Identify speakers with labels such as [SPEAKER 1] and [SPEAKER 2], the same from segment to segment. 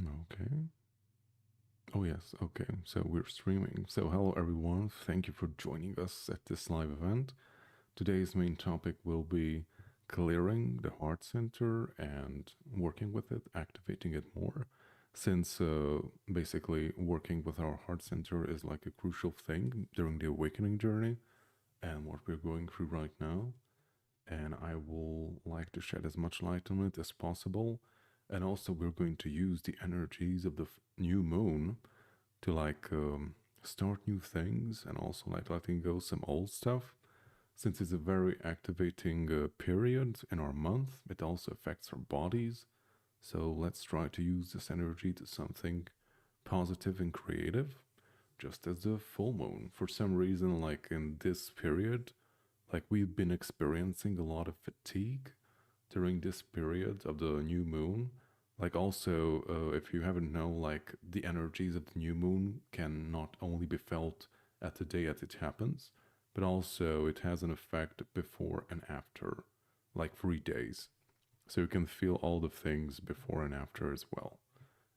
[SPEAKER 1] Okay. Oh, yes. Okay. So we're streaming. So, hello, everyone. Thank you for joining us at this live event. Today's main topic will be clearing the heart center and working with it, activating it more. Since basically working with our heart center is like a crucial thing during the awakening journey and what we're going through right now. And I will like to shed as much light on it as possible. And also, we're going to use the energies of the new moon to start new things and also like letting go some old stuff. Since it's a very activating period in our month, it also affects our bodies. So let's try to use this energy to something positive and creative, just as the full moon. For some reason, like in this period, like we've been experiencing a lot of fatigue during this period of the new moon. Like also, if you haven't known, like the energies of the new moon can not only be felt at the day that it happens, but also it has an effect before and after, like 3 days. So you can feel all the things before and after as well.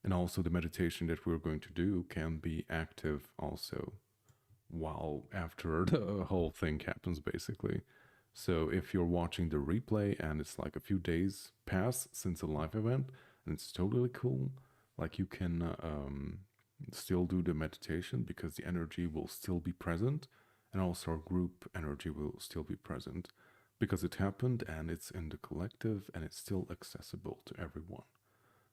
[SPEAKER 1] And also the meditation that we're going to do can be active also while after the whole thing happens basically. So if you're watching the replay and it's like a few days pass since the live event and it's totally cool, like you can still do the meditation because the energy will still be present and also our group energy will still be present because it happened and it's in the collective and it's still accessible to everyone.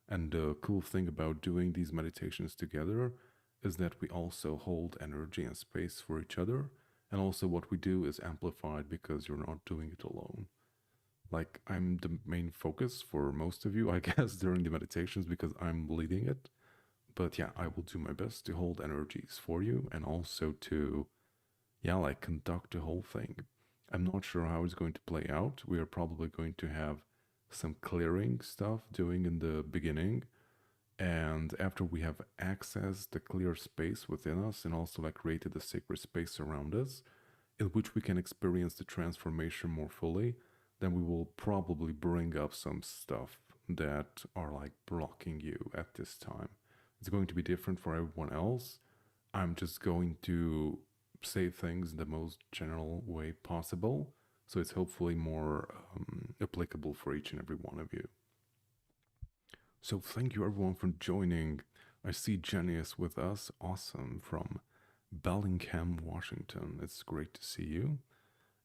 [SPEAKER 1] And the cool thing about doing these meditations together is that we also hold energy and space for each other. And also, what we do is amplified because you're not doing it alone. Like, I'm the main focus for most of you, I guess, during the meditations because I'm leading it. But yeah, I will do my best to hold energies for you and also to, yeah, like conduct the whole thing. I'm not sure how it's going to play out. We are probably going to have some clearing stuff doing in the beginning. And after we have accessed the clear space within us and also like created a sacred space around us in which we can experience the transformation more fully, then we will probably bring up some stuff that are like blocking you at this time. It's going to be different for everyone else. I'm just going to say things in the most general way possible. So it's hopefully more applicable for each and every one of you. So thank you everyone for joining. I see Jenny is with us. Awesome. From Bellingham, Washington. It's great to see you.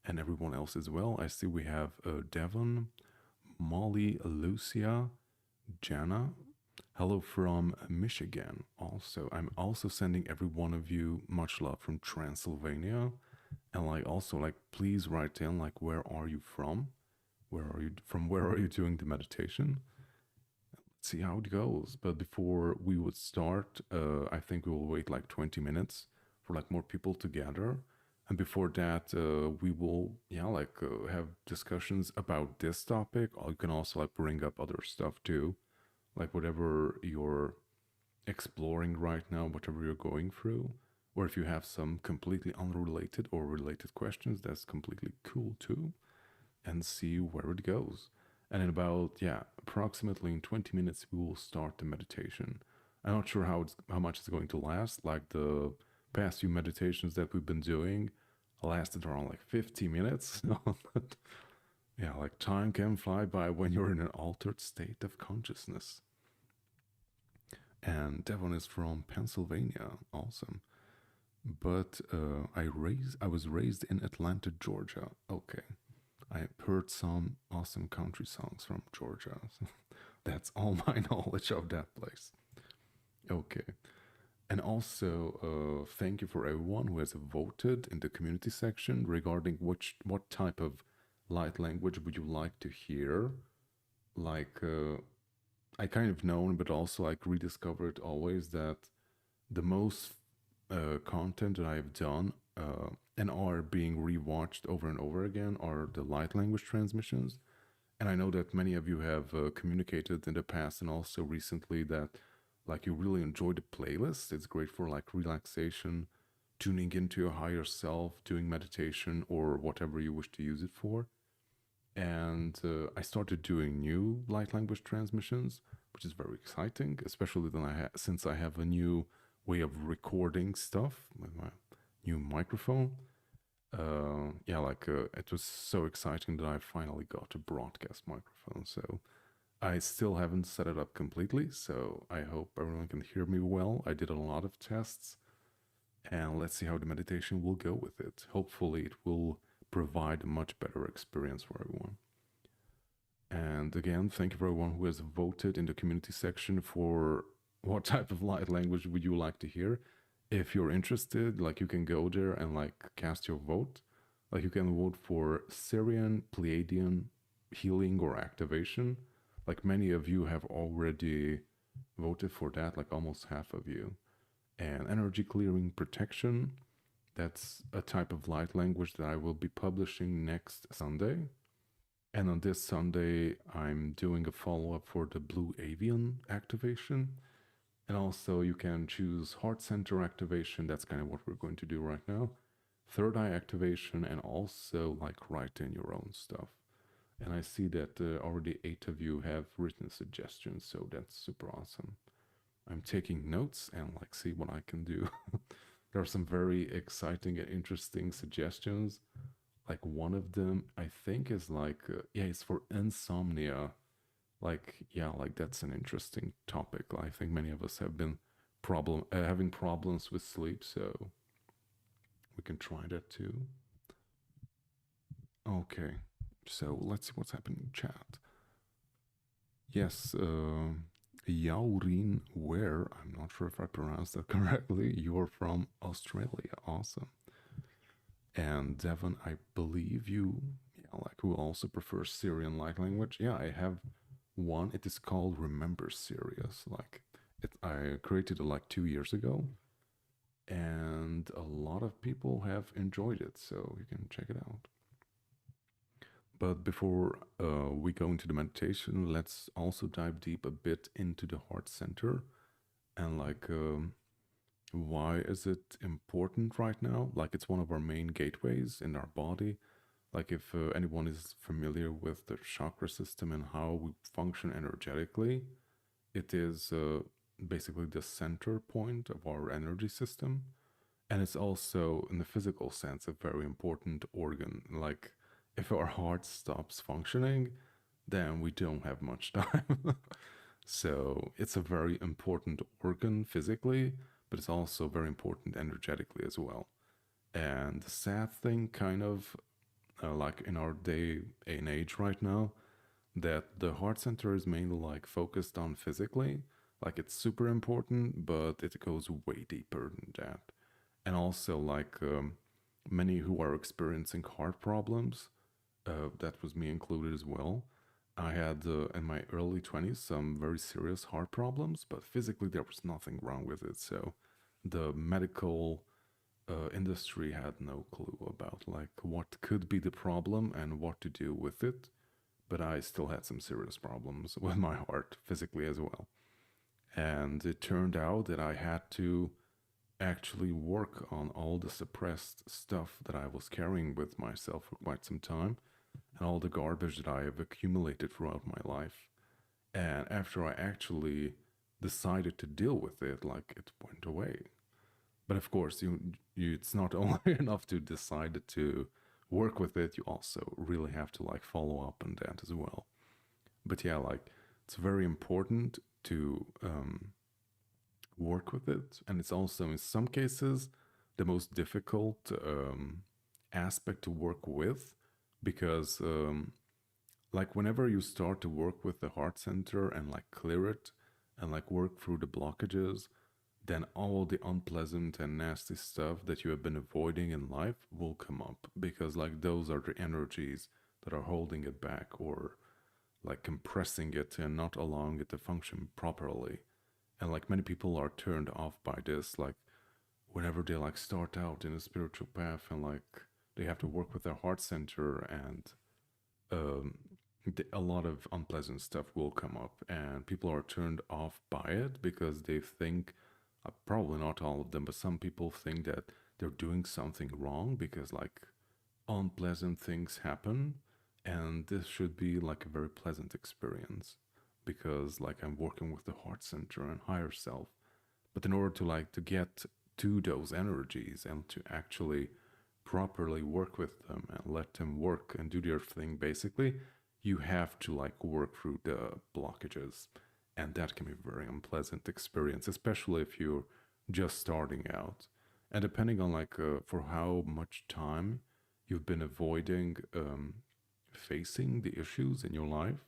[SPEAKER 1] And everyone else as well. I see we have Devon, Molly, Lucia, Jana. Hello from Michigan. Also, I'm also sending every one of you much love from Transylvania. And like also like please write in like where are you from? Where are you doing the meditation? See how it goes. But before we would start, I think we will wait like 20 minutes for like more people to gather. And before that, we will, yeah, like have discussions about this topic. Or you can also like bring up other stuff too, like whatever you're exploring right now, whatever you're going through. Or if you have some completely unrelated or related questions, that's completely cool too. And see where it goes. And in about, yeah, approximately in 20 minutes, we will start the meditation. I'm not sure how much it's going to last. Like the past few meditations that we've been doing lasted around like 50 minutes. But yeah, like time can fly by when you're in an altered state of consciousness. And Devon is from Pennsylvania. Awesome. But I was raised in Atlanta, Georgia. Okay. I heard some awesome country songs from Georgia. That's all my knowledge of that place. Okay. And also, thank you for everyone who has voted in the community section regarding what type of light language would you like to hear. Like, I kind of known, but also like rediscovered always that the most content that I've done and are being rewatched over and over again are the light language transmissions. And I know that many of you have communicated in the past and also recently that like you really enjoy the playlist. It's great for like relaxation, tuning into your higher self, doing meditation or whatever you wish to use it for. And I started doing new light language transmissions which is very exciting, especially then since I have a new way of recording stuff with my new microphone. Yeah, like it was so exciting that I finally got a broadcast microphone. So I still haven't set it up completely, so I hope everyone can hear me well. I did a lot of tests, and let's see how the meditation will go with it. Hopefully, it will provide a much better experience for everyone. And again, thank you for everyone who has voted in the community section for what type of light language would you like to hear. If you're interested, like you can go there and like cast your vote. Like you can vote for Syrian, Pleiadian, healing, or activation. Like many of you have already voted for that, like almost half of you. And energy clearing protection, that's a type of light language that I will be publishing next Sunday. And on this Sunday, I'm doing a follow up for the Blue Avian activation. And also, you can choose Heart Center activation. That's kind of what we're going to do right now. Third eye activation, and also like write in your own stuff. And I see that already 8 of you have written suggestions, so that's super awesome. I'm taking notes and like see what I can do. There are some very exciting and interesting suggestions. Like one of them, I think, is like, yeah, it's for insomnia. Like, yeah, like that's an interesting topic. I think many of us have been having problems with sleep, so we can try that too. Okay, so let's see what's happening in chat. Yes, Yaurin Ware, I'm not sure if I pronounced that correctly. You're from Australia. Awesome. And Devon, I believe you, yeah, like who also prefers Syrian light language. Yeah, I have one. It is called Remember Sirius. Like I created it like 2 years ago, and a lot of people have enjoyed it, so you can check it out. But before we go into the meditation, let's also dive deep a bit into the heart center and like why is it important right now? Like it's one of our main gateways in our body. Like if anyone is familiar with the chakra system and how we function energetically, it is basically the center point of our energy system. And it's also, in the physical sense, a very important organ. Like if our heart stops functioning, then we don't have much time. So it's a very important organ physically, but it's also very important energetically as well. And the sad thing, kind of like in our day and age right now, that the heart center is mainly like focused on physically. Like it's super important, but it goes way deeper than that. And also, like many who are experiencing heart problems, that was me included as well. I had in my early 20s some very serious heart problems, but physically there was nothing wrong with it. So the medical industry had no clue about like what could be the problem and what to do with it. But I still had some serious problems with my heart physically as well. And it turned out that I had to actually work on all the suppressed stuff that I was carrying with myself for quite some time and all the garbage that I have accumulated throughout my life. And after I actually decided to deal with it, like it went away. But of course, it's not only enough to decide to work with it, you also really have to like follow up on that as well. But yeah, like it's very important to work with it. And it's also, in some cases, the most difficult aspect to work with because, like, whenever you start to work with the heart center and like clear it and like work through the blockages, then all the unpleasant and nasty stuff that you have been avoiding in life will come up because, like, those are the energies that are holding it back or like compressing it and not allowing it to function properly. And like many people are turned off by this, like whenever they like start out in a spiritual path and like they have to work with their heart center and um, a lot of unpleasant stuff will come up and people are turned off by it because they think, probably not all of them, but some people think that they're doing something wrong because like unpleasant things happen and this should be like a very pleasant experience. because like I'm working with the heart center and higher self. But in order to like to get to those energies and to actually properly work with them and let them work and do their thing, basically, you have to like work through the blockages. And that can be a very unpleasant experience, especially if you're just starting out. And depending on like for how much time you've been avoiding facing the issues in your life,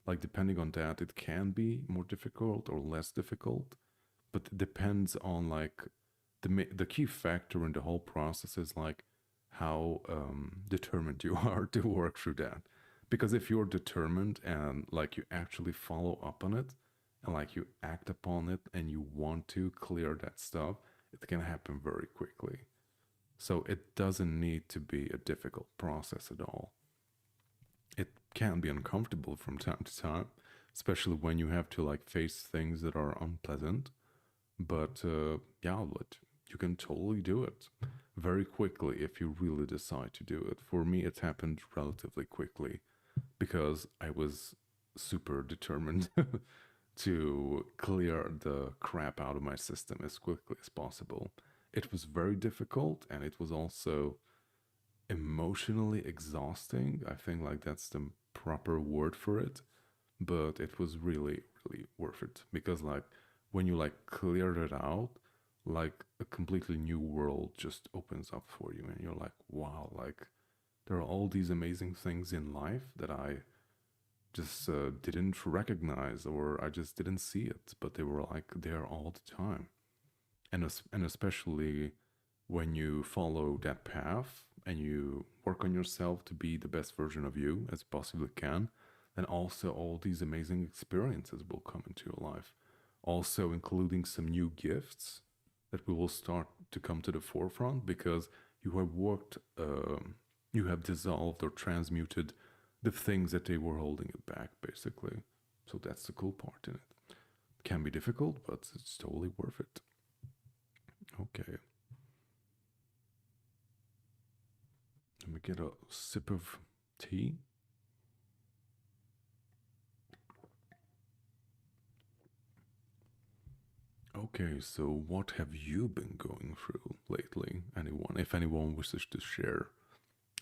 [SPEAKER 1] like depending on that, it can be more difficult or less difficult. But it depends on like the key factor in the whole process is like how determined you are to work through that. Because if you're determined and like you actually follow up on it and like you act upon it and you want to clear that stuff, it can happen very quickly. So it doesn't need to be a difficult process at all. It can be uncomfortable from time to time, especially when you have to like face things that are unpleasant. But yeah, but you can totally do it very quickly if you really decide to do it. For me, it happened relatively quickly because I was super determined to clear the crap out of my system as quickly as possible. It was very difficult and it was also emotionally exhausting. I think like that's the proper word for it, but it was really really worth it because like when you like cleared it out, like a completely new world just opens up for you and you're like, wow, like there are all these amazing things in life that I just didn't recognize or I just didn't see it, but they were like there all the time. And especially when you follow that path and you work on yourself to be the best version of you as you possibly can, then also all these amazing experiences will come into your life. Also, including some new gifts that we will start to come to the forefront because you have worked, you have dissolved or transmuted the things that they were holding it back, basically. So that's the cool part in it. It can be difficult, but it's totally worth it. Okay, let me get a sip of tea. Okay, so what have you been going through lately? Anyone, if anyone wishes to share.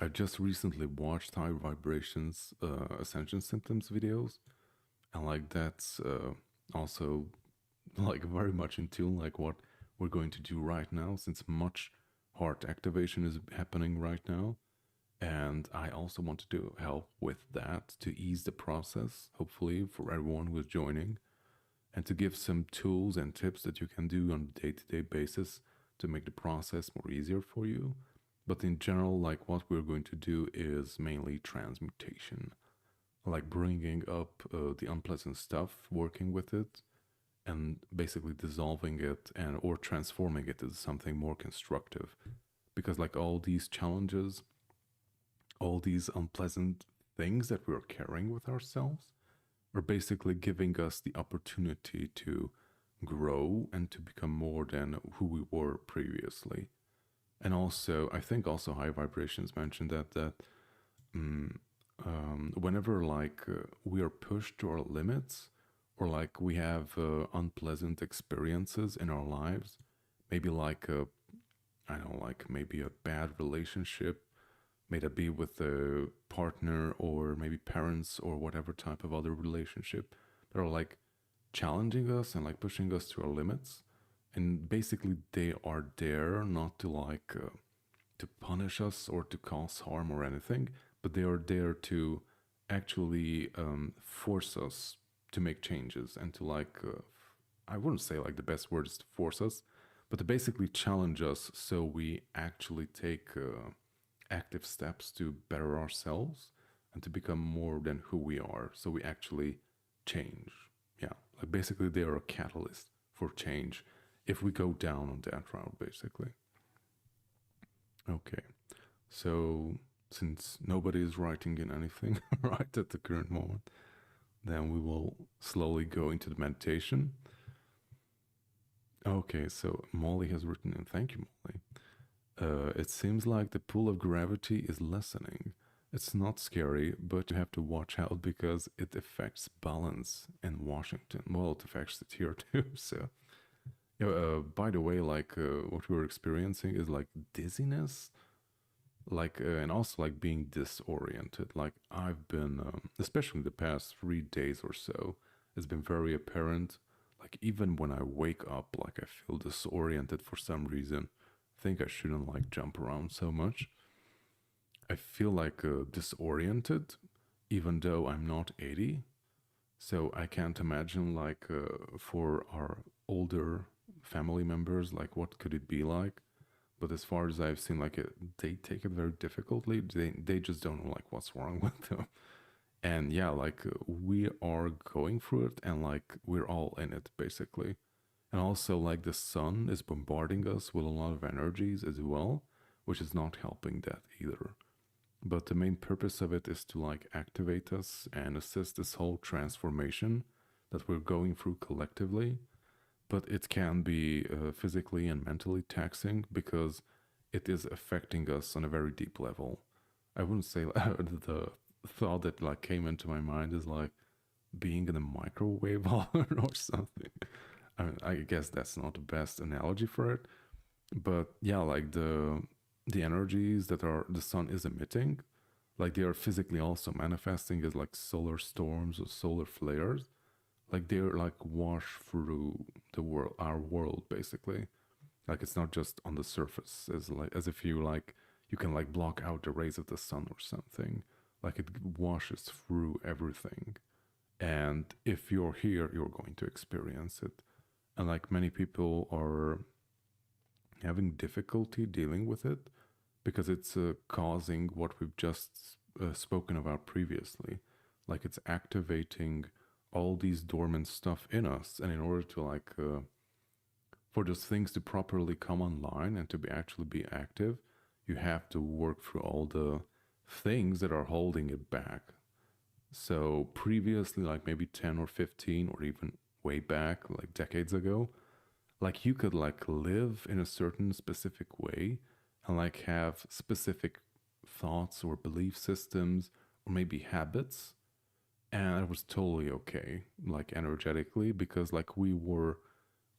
[SPEAKER 1] I just recently watched High Vibrations Ascension Symptoms videos, and like that's also like very much in tune like what we're going to do right now, since much heart activation is happening right now. And I also want to do help with that to ease the process, hopefully, for everyone who is joining, and to give some tools and tips that you can do on a day to day basis to make the process more easier for you. But in general, like what we're going to do is mainly transmutation, like bringing up the unpleasant stuff, working with it, and basically dissolving it and or transforming it into something more constructive. Because like all these challenges, all these unpleasant things that we're carrying with ourselves are basically giving us the opportunity to grow and to become more than who we were previously. And also, I think also High Vibrations mentioned that mm, whenever like we are pushed to our limits or like we have unpleasant experiences in our lives, maybe like a I don't know, like maybe a bad relationship, may that be with a partner or maybe parents or whatever type of other relationship that are like challenging us and like pushing us to our limits. And basically, they are there not to like to punish us or to cause harm or anything, but they are there to actually force us to make changes and to like I wouldn't say like the best word is to force us, but to basically challenge us so we actually take active steps to better ourselves and to become more than who we are. So we actually change. Yeah, like basically they are a catalyst for change if we go down on that route, basically. Okay, so since nobody is writing in anything right at the current moment, then we will slowly go into the meditation. Okay, so Molly has written in. Thank you, Molly. It seems like the pull of gravity is lessening. It's not scary, but you have to watch out because it affects balance in Washington. Well, it affects it here too. So, yeah, by the way, like what we were experiencing is like dizziness, like and also like being disoriented. Like I've been, especially the past 3 days or so, it's been very apparent. Like even when I wake up, like I feel disoriented for some reason. I think I shouldn't like jump around so much. I feel like disoriented, even though I'm not 80. So I can't imagine like for our older family members, like what could it be like? But as far as I've seen, like they take it very difficultly. They just don't know like what's wrong with them. And yeah, like we are going through it, and like we're all in it basically. And also like the sun is bombarding us with a lot of energies as well, which is not helping that either. But the main purpose of it is to like activate us and assist this whole transformation that we're going through collectively. But it can be physically and mentally taxing because it is affecting us on a very deep level. I wouldn't say the thought that like came into my mind is like being in a microwave oven or something. I mean, I guess that's not the best analogy for it, but yeah, like the energies that are the sun is emitting, like they are physically also manifesting as like solar storms or solar flares. Like they're like wash through the world, our world basically. Like it's not just on the surface, as like as if you like you can like block out the rays of the sun or something. Like it washes through everything. And if you're here, you're going to experience it. And like many people are having difficulty dealing with it because it's causing what we've just spoken about previously. Like it's activating all these dormant stuff in us, and in order to like for those things to properly come online and to be actually be active, you have to work through all the things that are holding it back. So previously, like maybe 10 or 15 or even way back, like decades ago, like you could like live in a certain specific way and like have specific thoughts or belief systems or maybe habits, and it was totally okay like energetically because like we were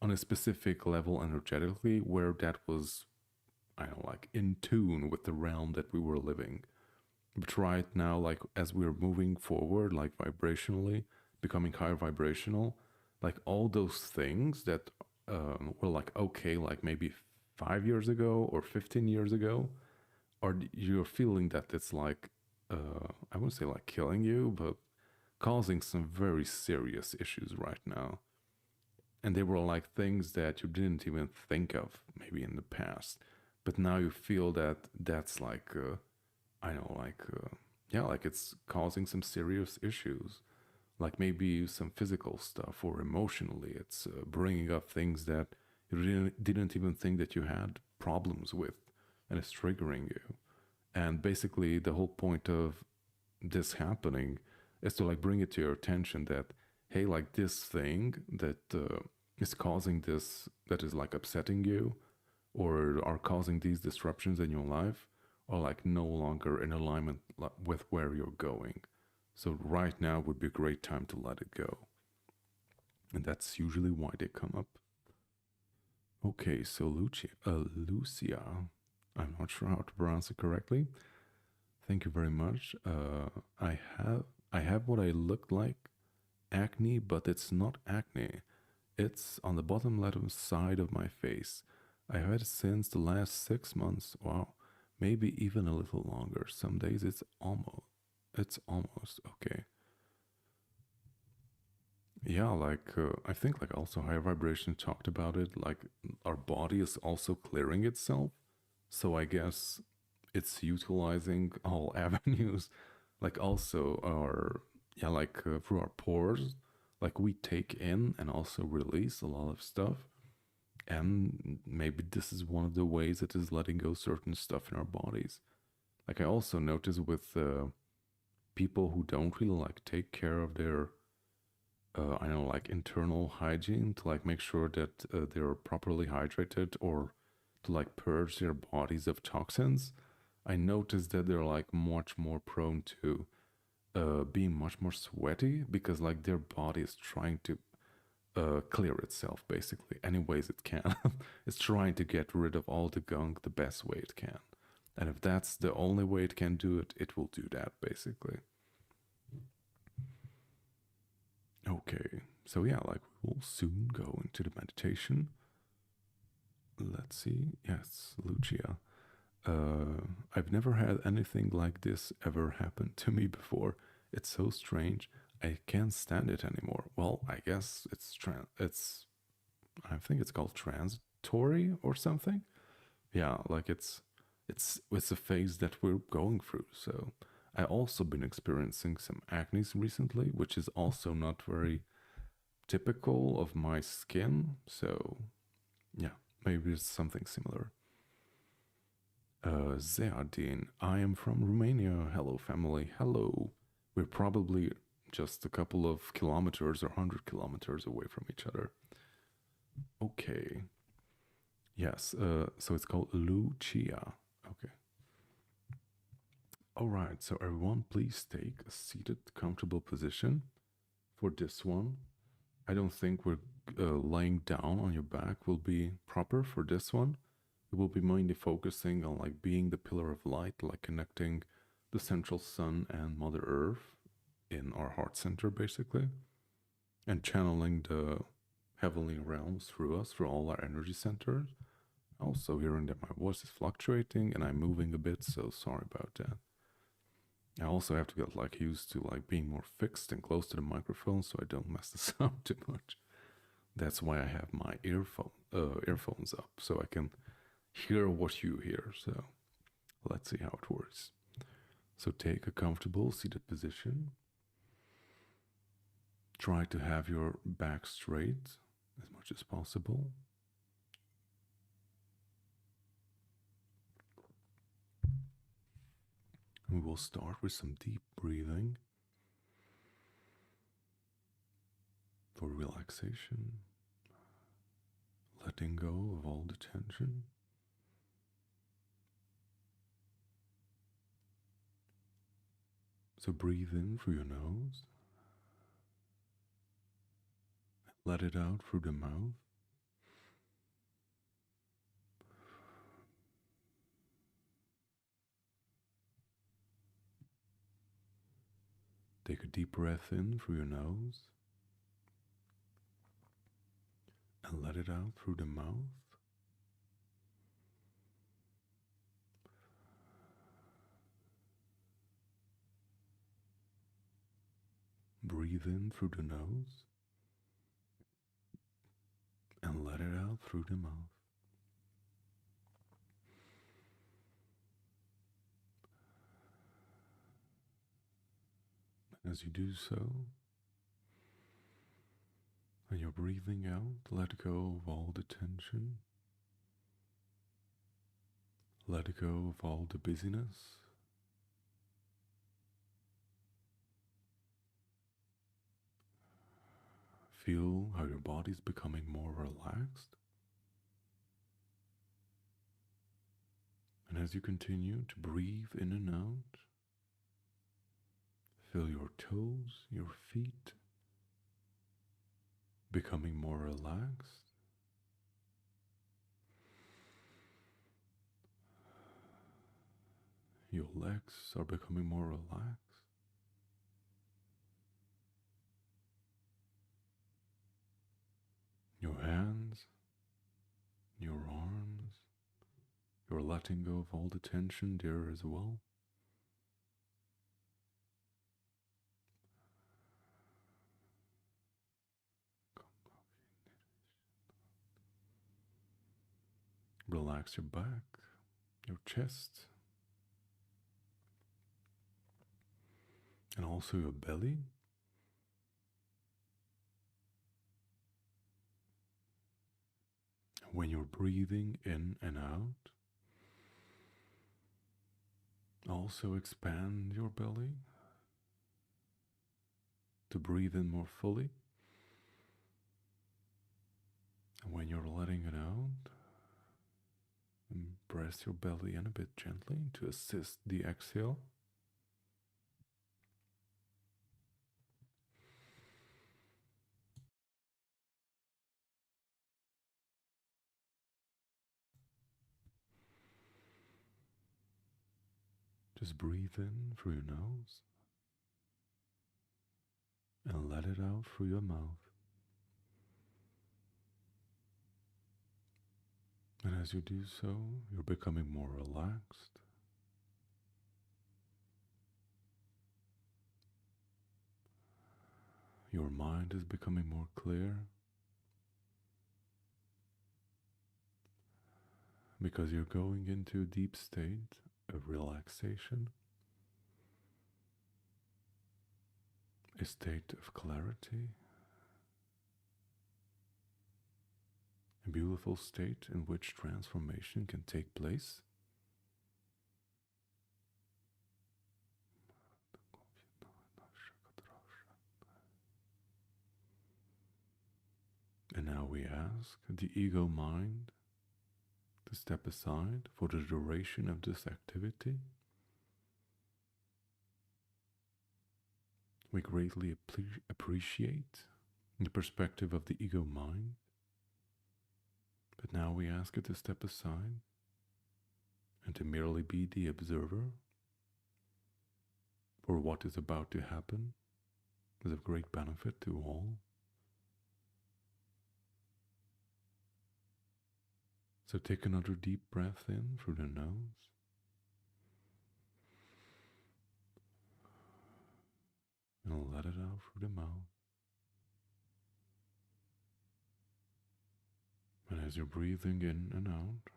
[SPEAKER 1] on a specific level energetically where that was, I don't know, like in tune with the realm that we were living. But right now, like as we're moving forward, like vibrationally, becoming higher vibrational, like all those things that were like okay, like maybe 5 years ago or 15 years ago, or you're feeling that it's like, I wouldn't say like killing you, but causing some very serious issues right now. And they were like things that you didn't even think of maybe in the past, but now you feel that that's like I know, like, yeah, like it's causing some serious issues, like maybe some physical stuff or emotionally. It's bringing up things that you didn't even think that you had problems with, and it's triggering you. And basically, the whole point of this happening is to like bring it to your attention that, hey, like this thing that is causing this, that is like upsetting you or are causing these disruptions in your life are like no longer in alignment with where you're going. So right now would be a great time to let it go. And that's usually why they come up. Okay, so Lucia, I'm not sure how to pronounce it correctly. Thank you very much. I have what I look like acne, but it's not acne. It's on the bottom left side of my face. I have had it since the last 6 months. Wow, maybe even a little longer. Some days it's almost okay. Yeah, like I think like also higher vibration talked about it. Like our body is also clearing itself, so I guess it's utilizing all avenues. Like also our yeah, like through our pores, like we take in and also release a lot of stuff. And maybe this is one of the ways it is letting go certain stuff in our bodies. Like I also notice with people who don't really like take care of their I know like internal hygiene to like make sure that they're properly hydrated or to like purge their bodies of toxins. I noticed that they're like much more prone to being much more sweaty because like their body is trying to clear itself basically any ways it can. It's trying to get rid of all the gunk the best way it can. And if that's the only way it can do it, it will do that basically. Okay, so yeah, like we'll soon go into the meditation. Let's see. Yes, Lucia. I've never had anything like this ever happen to me before. It's so strange. I can't stand it anymore. Well, I guess I think it's called transitory or something. Yeah, like it's a phase that we're going through. So I also been experiencing some acne recently, which is also not very typical of my skin. So yeah, maybe it's something similar. Zeadin, I am from Romania. Hello, family. Hello. We're probably just a couple of kilometers or 100 kilometers away from each other. Okay. Yes, so it's called Lucia. Okay. All right, so everyone, please take a seated, comfortable position for this one. I don't think we're laying down on your back will be proper for this one. We will be mainly focusing on like being the pillar of light, like connecting the central sun and Mother Earth in our heart center, basically, and channeling the heavenly realms through us, through all our energy centers. Also, hearing that my voice is fluctuating and I'm moving a bit, so sorry about that. I also have to get like used to like being more fixed and close to the microphone so I don't mess this up too much. That's why I have my earphones up so I can hear what you hear. So let's see how it works. So take a comfortable seated position. Try to have your back straight as much as possible. We will start with some deep breathing for relaxation, letting go of all the tension. So breathe in through your nose, let it out through the mouth. Take a deep breath in through your nose and let it out through the mouth. Breathe in through the nose and let it out through the mouth. As you do so, and you're breathing out, let go of all the tension. Let go of all the busyness. Feel how your body's becoming more relaxed. And as you continue to breathe in and out, feel your toes, your feet becoming more relaxed. Your legs are becoming more relaxed. Your hands, your arms, you're letting go of all the tension there as well. Relax your back, your chest, and also your belly. When you're breathing in and out, also expand your belly to breathe in more fully. And when you're letting it out, press your belly in a bit gently to assist the exhale. Just breathe in through your nose and let it out through your mouth. And as you do so, you're becoming more relaxed. Your mind is becoming more clear because you're going into a deep state of relaxation, a state of clarity, a beautiful state in which transformation can take place. And now we ask the ego mind to step aside for the duration of this activity. We greatly appreciate the perspective of the ego mind, but now we ask it to step aside and to merely be the observer for what is about to happen is of great benefit to all. So take another deep breath in through the nose. And let it out through the mouth. And as you're breathing in and out,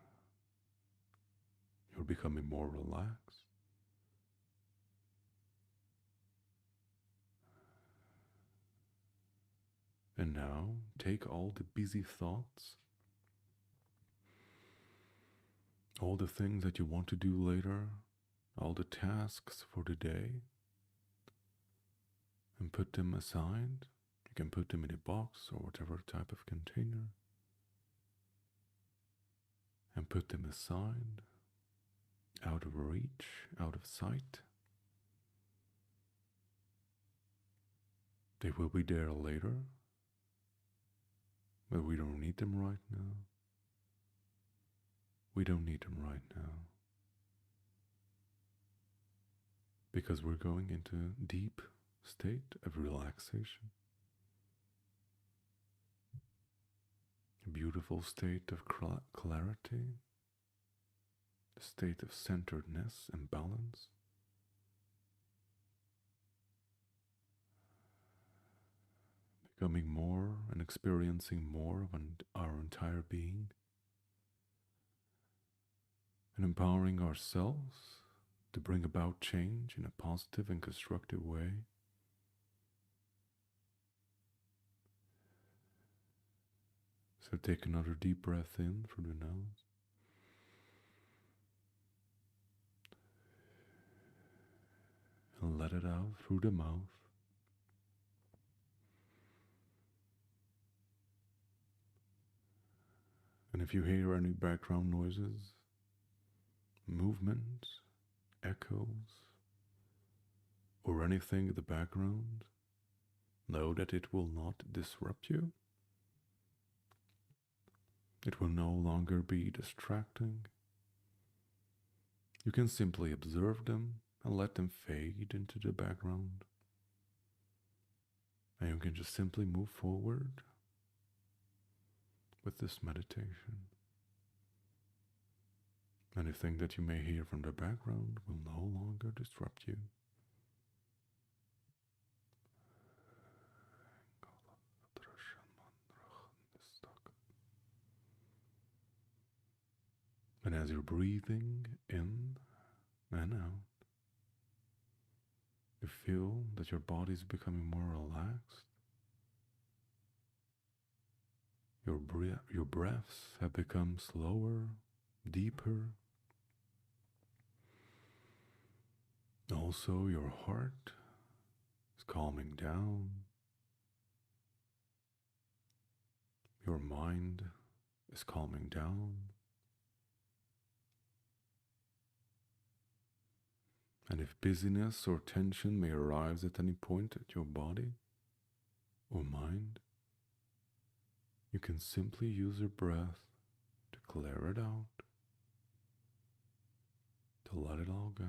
[SPEAKER 1] you're becoming more relaxed. And now take all the busy thoughts, all the things that you want to do later, all the tasks for the day, and put them aside. You can put them in a box or whatever type of container, and put them aside, out of reach, out of sight. They will be there later, but we don't need them right now. We don't need them right now. Because we're going into a deep state of relaxation. A beautiful state of clarity, a state of centeredness and balance. Becoming more and experiencing more of our entire being. And empowering ourselves to bring about change in a positive and constructive way. So take another deep breath in through the nose. And let it out through the mouth. And if you hear any background noises, movements, echoes, or anything in the background, know that it will not disrupt you. It will no longer be distracting. You can simply observe them and let them fade into the background. And you can just simply move forward with this meditation. Anything that you may hear from the background will no longer disrupt you. And as you're breathing in and out, you feel that your body is becoming more relaxed. Your breaths have become slower, deeper. Also, your heart is calming down. Your mind is calming down. And if busyness or tension may arise at any point at your body or mind, you can simply use your breath to clear it out, to let it all go.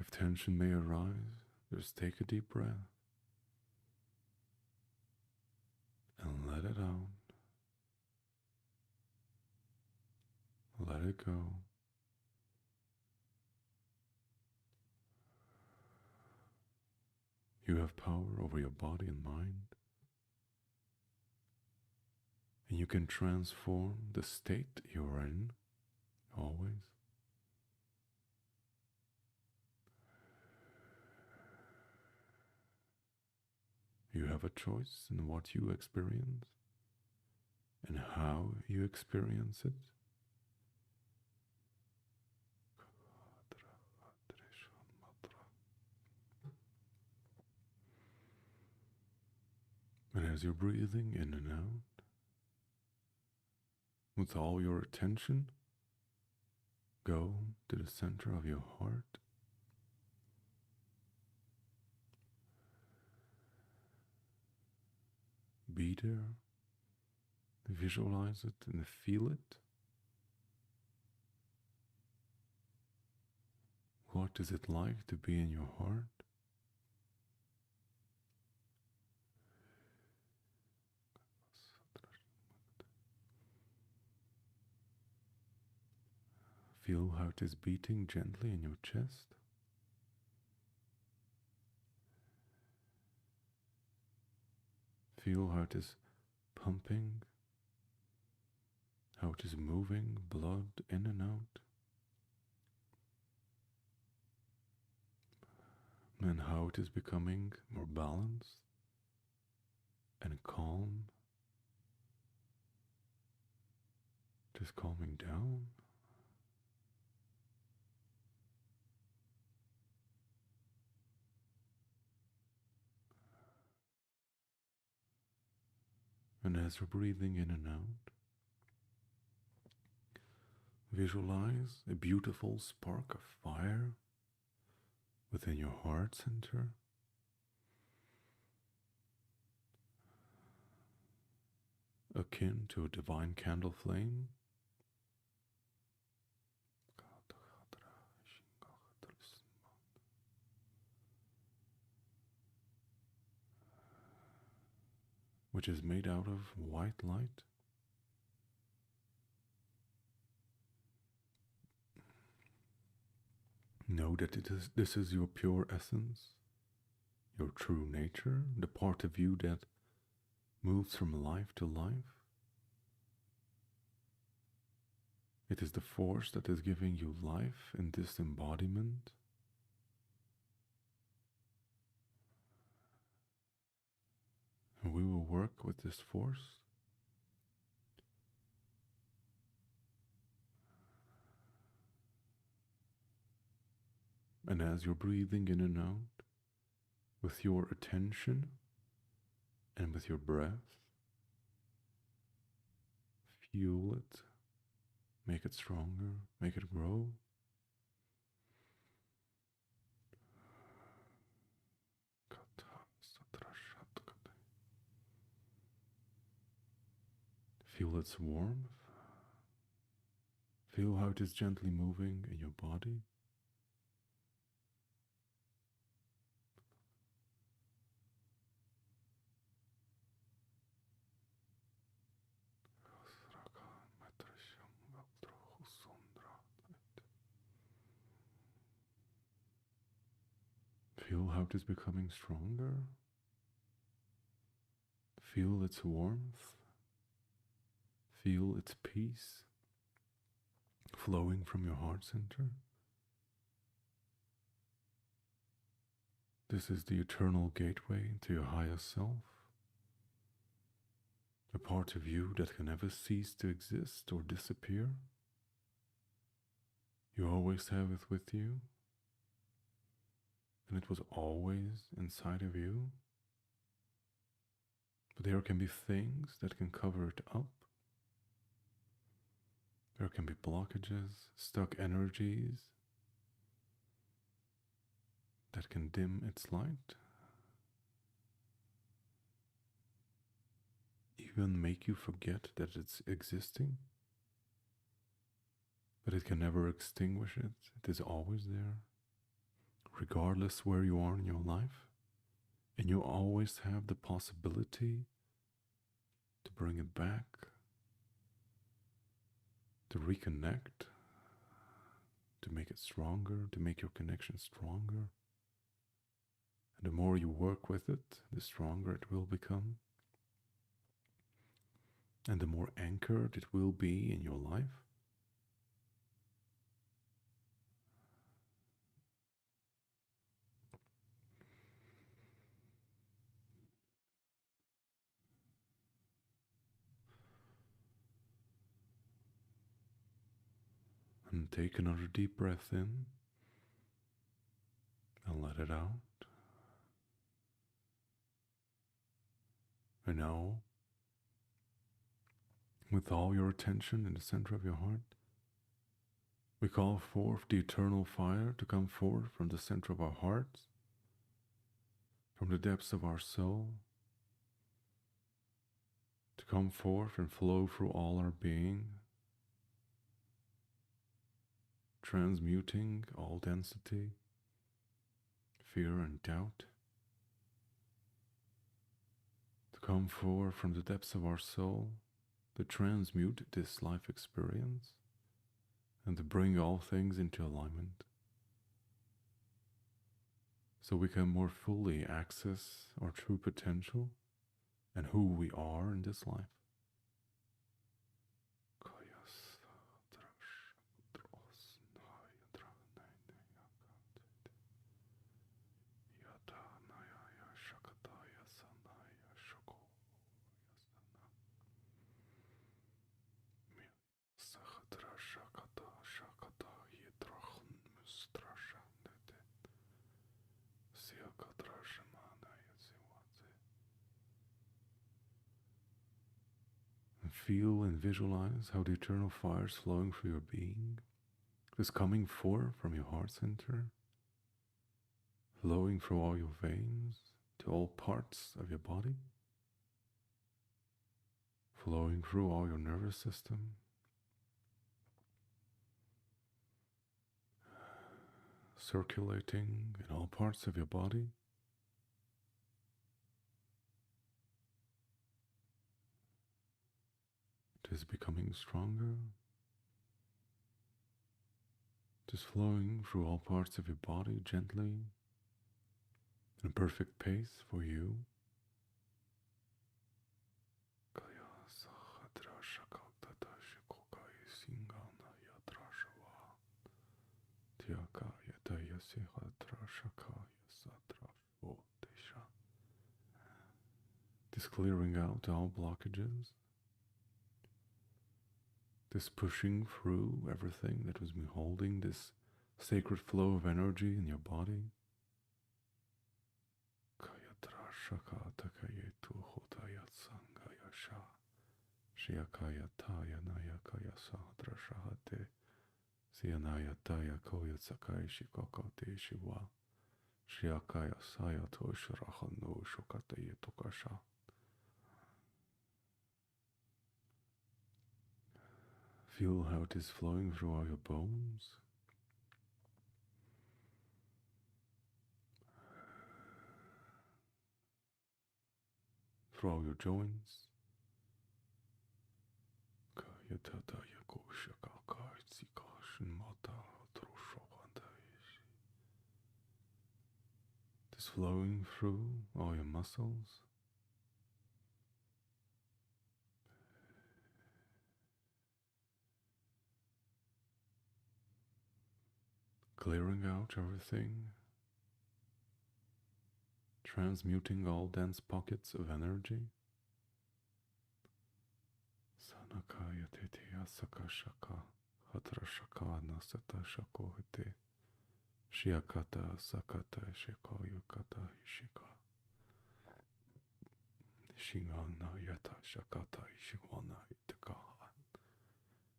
[SPEAKER 1] If tension may arise, just take a deep breath and let it out. Let it go. You have power over your body and mind, and you can transform the state you're in always. You have a choice in what you experience and how you experience it. And as you're breathing in and out, with all your attention, go to the center of your heart. Be there, visualize it and feel it. What is it like to be in your heart? Feel how it is beating gently in your chest. Feel how it is pumping, how it is moving blood in and out, and how it is becoming more balanced and calm, just calming down. And as you're breathing in and out, visualize a beautiful spark of fire within your heart center. Akin to a divine candle flame. Which is made out of white light. Know that this is your pure essence, your true nature, the part of you that moves from life to life. It is the force that is giving you life in this embodiment. And we will work with this force. And as you're breathing in and out, with your attention and with your breath, fuel it, make it stronger, make it grow. Feel its warmth. Feel how it is gently moving in your body. Feel how it is becoming stronger. Feel its warmth. Feel its peace flowing from your heart center. This is the eternal gateway to your highest self, a part of you that can never cease to exist or disappear. You always have it with you, and it was always inside of you. But there can be things that can cover it up. There can be blockages, stuck energies that can dim its light, even make you forget that it's existing, but it can never extinguish it. It is always there, regardless where you are in your life, and you always have the possibility to bring it back, to reconnect, to make it stronger, to make your connection stronger. And the more you work with it, the stronger it will become. And the more anchored it will be in your life. And take another deep breath in and let it out. And now, with all your attention in the center of your heart, we call forth the eternal fire to come forth from the center of our hearts, from the depths of our soul, to come forth and flow through all our being, transmuting all density, fear and doubt, to come forth from the depths of our soul, to transmute this life experience, and to bring all things into alignment, so we can more fully access our true potential and who we are in this life. And feel and visualize how the eternal fire is flowing through your being, is coming forth from your heart center, flowing through all your veins to all parts of your body, flowing through all your nervous system, circulating in all parts of your body. It is becoming stronger, just flowing through all parts of your body gently, in a perfect pace for you. This clearing out all blockages, this pushing through everything that was been holding this sacred flow of energy in your body. Feel how it is flowing through all your bones, through all your joints. Just flowing through all your muscles. Clearing out everything, transmuting all dense pockets of energy. Sanakaya tetiya sakashaka, hatrashaka nasata shakohite, shiakata sakata shikoyukata ishika, shingana yata shakata ishikwana itakaha,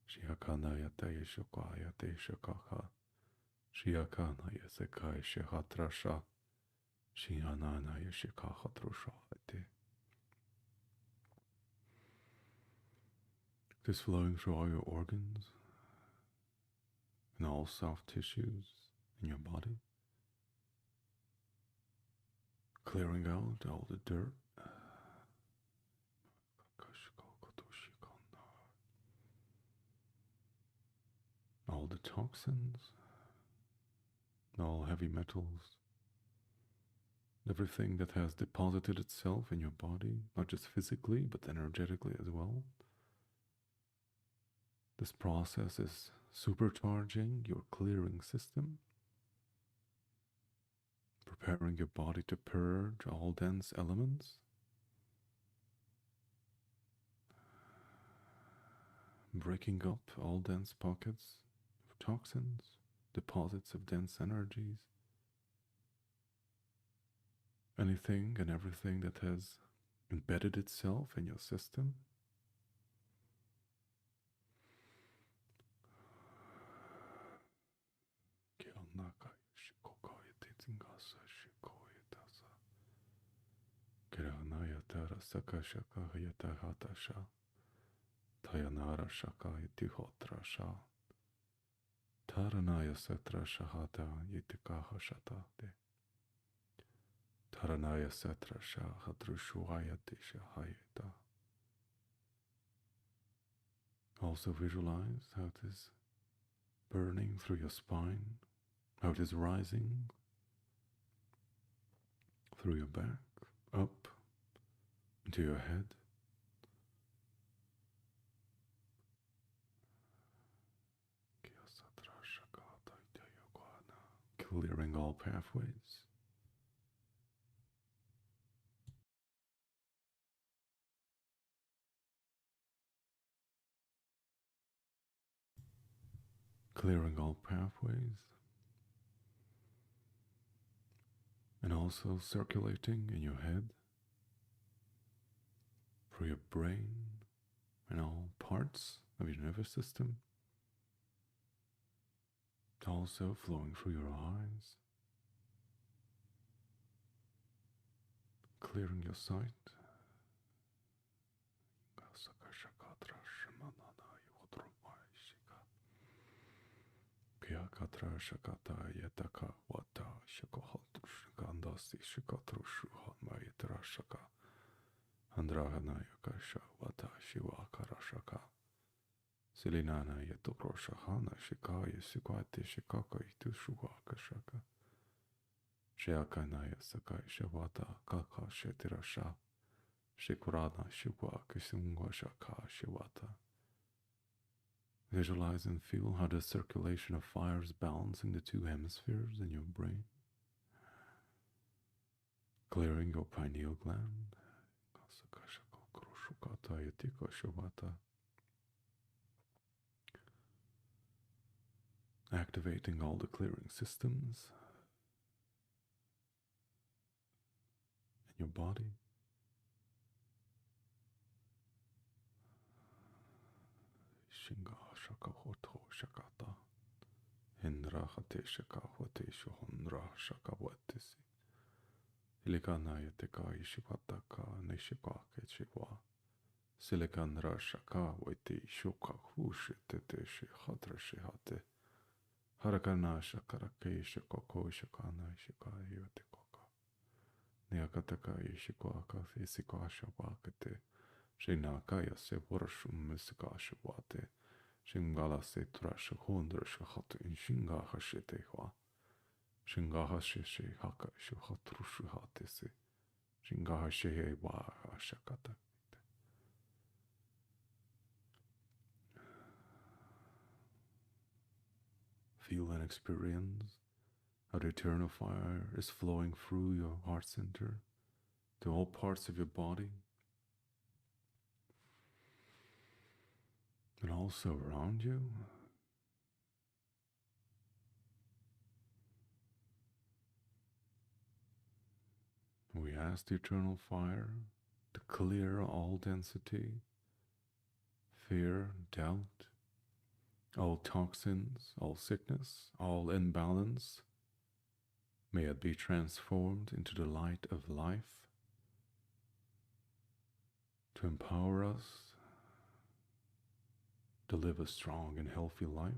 [SPEAKER 1] Shiakanaya Teshukaya Teshukaka. Shiakanaya Sekai Shihatrasha. Shiananaya Shikahatrusha. It is flowing through all your organs and all soft tissues in your body, clearing out all the dirt, all the toxins, all heavy metals, everything that has deposited itself in your body, not just physically, but energetically as well. This process is supercharging your clearing system, preparing your body to purge all dense elements, breaking up all dense pockets of toxins, deposits of dense energies, anything and everything that has embedded itself in your system. Tayanara Shaka Yitihotra Sha Taranaya Setra Shahata Yitikaha Shatate Taranaya Setra Shahatrushuayati Shahayata. Also visualize how it is burning through your spine, how it is rising through your back, up into your head. Clearing all pathways. Clearing all pathways. And also circulating in your head, through your brain, and all parts of your nervous system. Also flowing through your eyes, clearing your sight. Piakatra Shakata Yataka Wata Shakohotrushkandasi Shikotrushruhan Mayitra Shaka Andrahanayaka Shawata Shiwakara Shaka Silinana Yatoproshahana Shikaya Sikwati Shikaka Itushuaka Shaka Shiakanaya Sakai Shawata Kaka Shetirasha Shikurana Shikwa Kisungwa Shaka Shiwata. Visualize and feel how the circulation of fire is balancing the two hemispheres in your brain, clearing your pineal gland, activating all the clearing systems in your body. Shinga Shaka Hoto Shakata Indra Hate Shaka Wate Shohundra Shaka Watisi Ilikana Yateka Ishipataka Nishika Kechiwa Silikandra Shaka Wati Shuka Hushi Tete Shihatra Shihate Harakana Shakarake Shikoko Shakana Shika Yotekoka Niakataka Ishikoaka Fisikasha Wakate Shinakaya se Warshum Misikasha Wate Shingala se Trash Hundra Shahat in Shingaha Shetehwa Shingaha Sheshe Haka Shuhatrushu Hatese Shingaha Shehe Waha Shakata. Feel and experience how the eternal fire is flowing through your heart center to all parts of your body and also around you. We ask the eternal fire to clear all density, fear, doubt, All toxins, all sickness, all imbalance, may it be transformed into the light of life to empower us to live a strong and healthy life,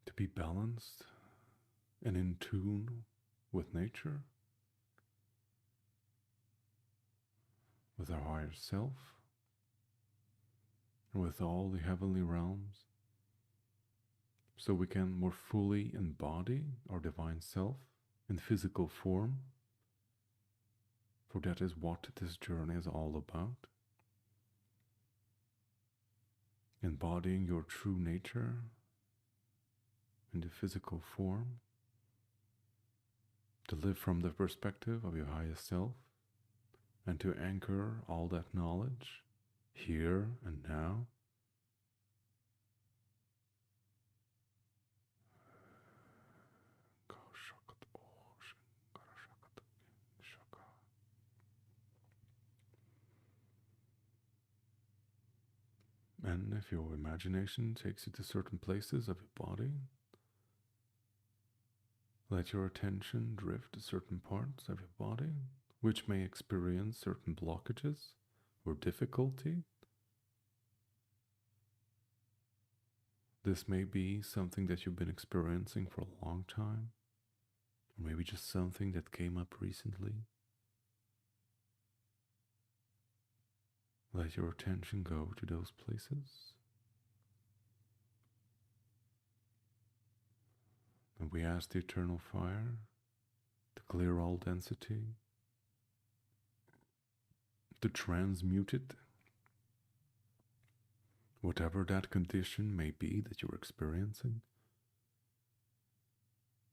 [SPEAKER 1] to be balanced and in tune with nature, with our higher self, and with all the heavenly realms, so we can more fully embody our divine self in physical form, for that is what this journey is all about. Embodying your true nature in the physical form, to live from the perspective of your highest self, and to anchor all that knowledge here and now. And if your imagination takes you to certain places of your body, let your attention drift to certain parts of your body, which may experience certain blockages or difficulty. This may be something that you've been experiencing for a long time, or maybe just something that came up recently. Let your attention go to those places. And we ask the eternal fire to clear all density, to transmute it, whatever that condition may be that you're experiencing,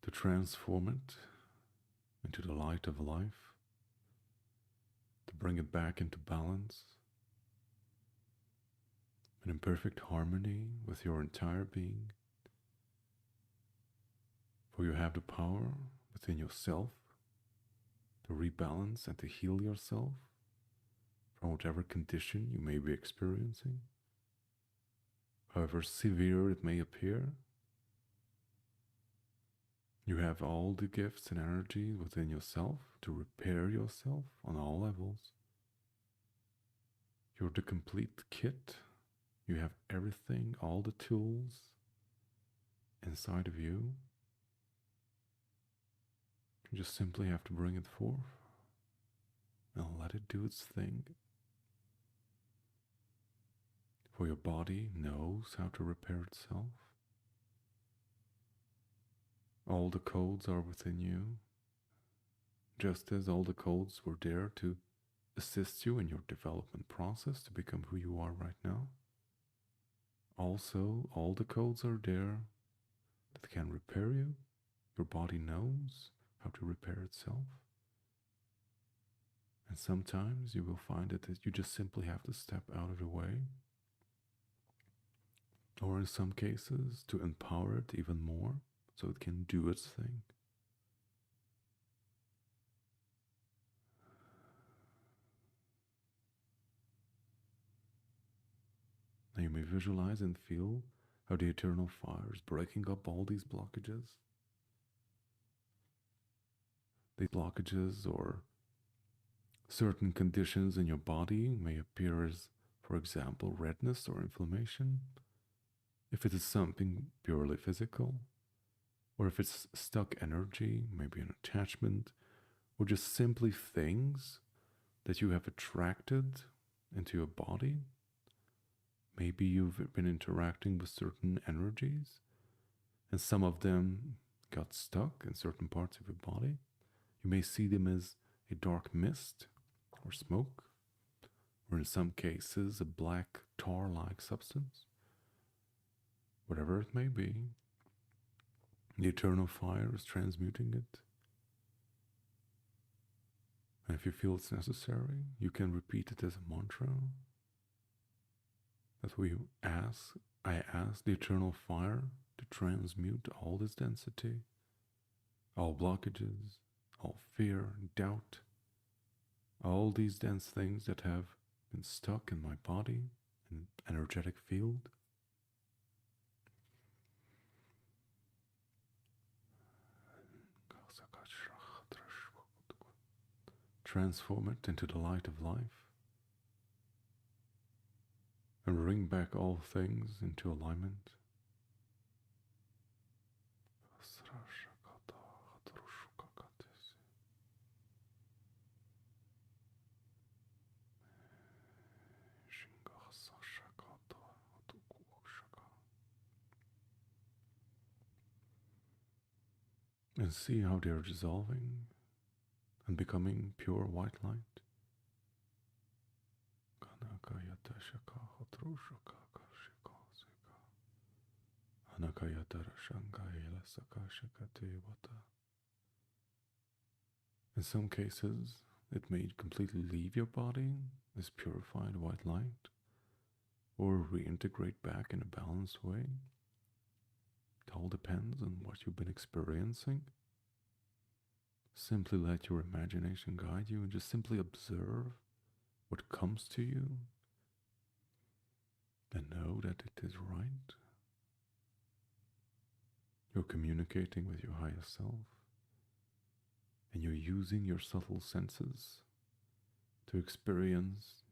[SPEAKER 1] to transform it into the light of life, to bring it back into balance and in perfect harmony with your entire being. For you have the power within yourself to rebalance and to heal yourself from whatever condition you may be experiencing, however severe it may appear. You have all the gifts and energy within yourself to repair yourself on all levels. You're the complete kit. You have everything, all the tools inside of you. You just simply have to bring it forth and let it do its thing. For your body knows how to repair itself. All the codes are within you, just as all the codes were there to assist you in your development process to become who you are right now. Also, all the codes are there that can repair you. Your body knows how to repair itself. And sometimes you will find that you just simply have to step out of the way. Or in some cases, to empower it even more so it can do its thing. Now you may visualize and feel how the eternal fire is breaking up all these blockages. These blockages or certain conditions in your body may appear as, for example, redness or inflammation, if it is something purely physical, or if it's stuck energy, maybe an attachment, or just simply things that you have attracted into your body. Maybe you've been interacting with certain energies, and some of them got stuck in certain parts of your body. You may see them as a dark mist or smoke, or in some cases a black tar-like substance. Whatever it may be, the eternal fire is transmuting it. And if you feel it's necessary, you can repeat it as a mantra. I ask the eternal fire to transmute all this density, all blockages, all fear, doubt, all these dense things that have been stuck in my body an energetic field. Transform it into the light of life and bring back all things into alignment. And see how they're dissolving and becoming pure white light. In some cases, it may completely leave your body as purified white light or reintegrate back in a balanced way. It all depends on what you've been experiencing. Simply let your imagination guide you and just simply observe what comes to you and know that it is right. You're communicating with your higher self and you're using your subtle senses to experience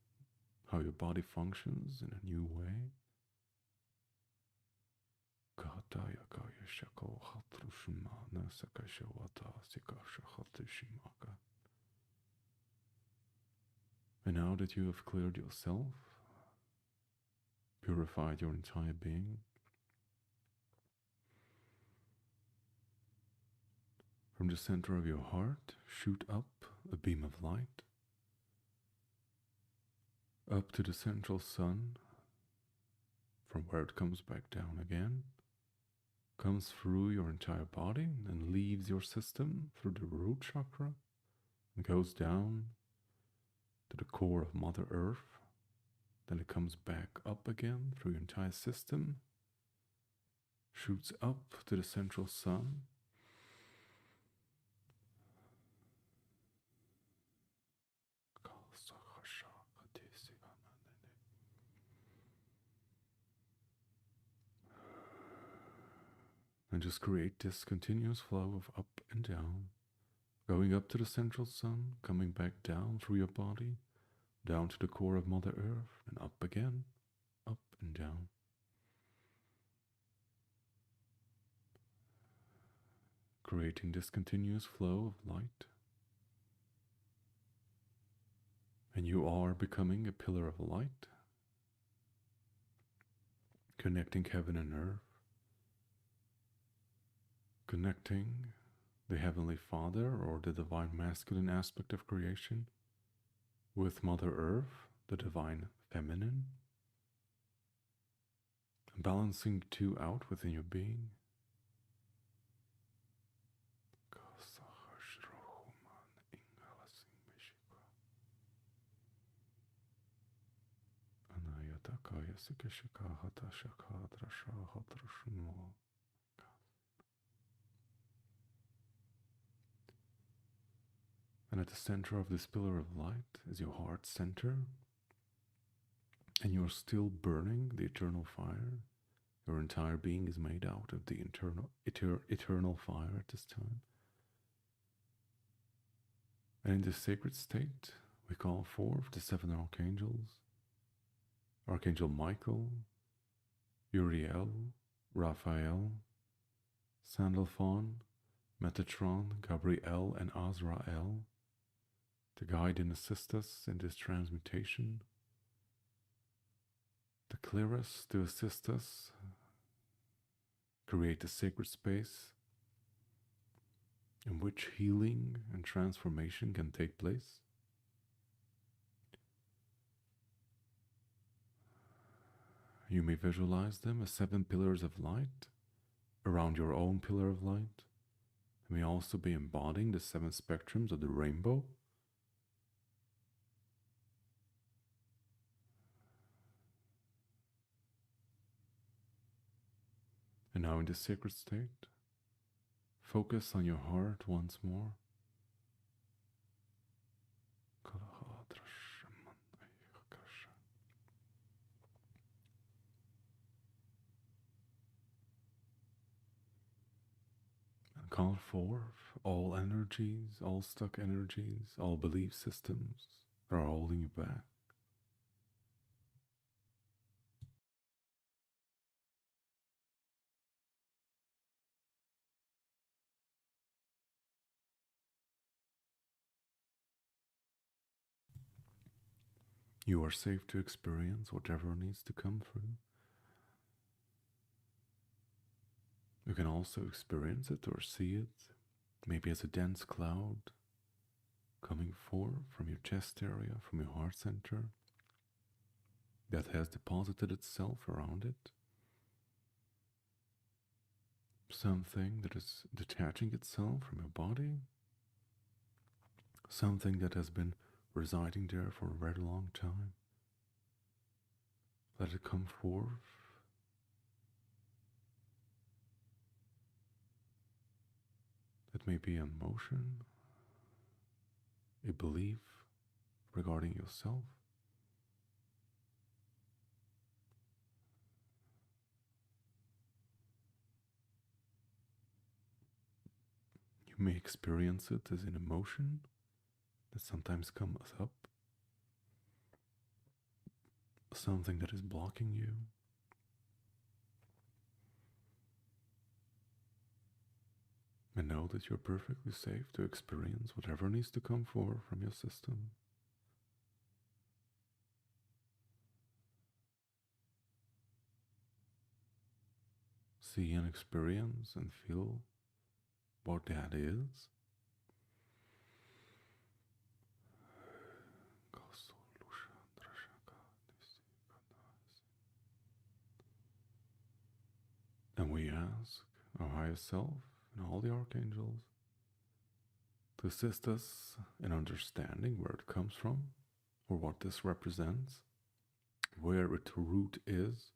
[SPEAKER 1] how your body functions in a new way. And now that you have cleared yourself, purified your entire being, from the center of your heart, shoot up a beam of light, up to the central sun, from where it comes back down again, comes through your entire body and leaves your system through the root chakra and goes down to the core of Mother Earth. Then it comes back up again through your entire system, shoots up to the central sun, and just create this continuous flow of up and down, going up to the central sun, coming back down through your body, down to the core of Mother Earth, and up again, up and down. Creating this continuous flow of light. And you are becoming a pillar of light, connecting heaven and earth, connecting the Heavenly Father or the divine masculine aspect of creation with Mother Earth, the divine feminine, balancing the two out within your being. And at the center of this pillar of light is your heart center, and you're still burning the eternal fire. Your entire being is made out of the eternal fire at this time. And in this sacred state, we call forth the 7 archangels: Archangel Michael, Uriel, Raphael, Sandalphon, Metatron, Gabriel, and Azrael, to guide and assist us in this transmutation, to clear us, to assist us, create a sacred space in which healing and transformation can take place. You may visualize them as 7 pillars of light around your own pillar of light. They may also be embodying the 7 spectrums of the rainbow. And now in this sacred state, focus on your heart once more. call forth all energies, all stuck energies, all belief systems that are holding you back. You are safe to experience whatever needs to come through. You can also experience it or see it, maybe as a dense cloud coming forth from your chest area, from your heart center, that has deposited itself around it. Something that is detaching itself from your body, something that has been residing there for a very long time. Let it come forth. It may be an emotion, a belief regarding yourself. You may experience it as an emotion that sometimes comes up, something that is blocking you. And know that you're perfectly safe to experience whatever needs to come forth from your system. See and experience and feel what that is. And we ask our highest self and all the archangels to assist us in understanding where it comes from, or what this represents, where its root is.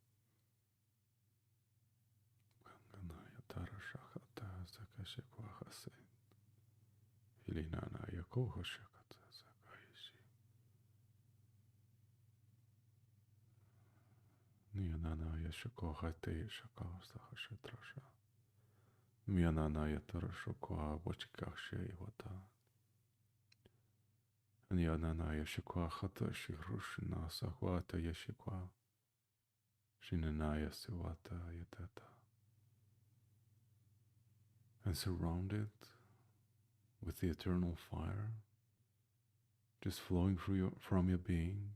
[SPEAKER 1] Mianana Yatarashokwa Wachikakshe Wata. Nyanana Yashikwa Hata Shirushna Sahwata Yashikwa Shinanaya Siwata Yatata. And surrounded with the eternal fire just flowing through from your being.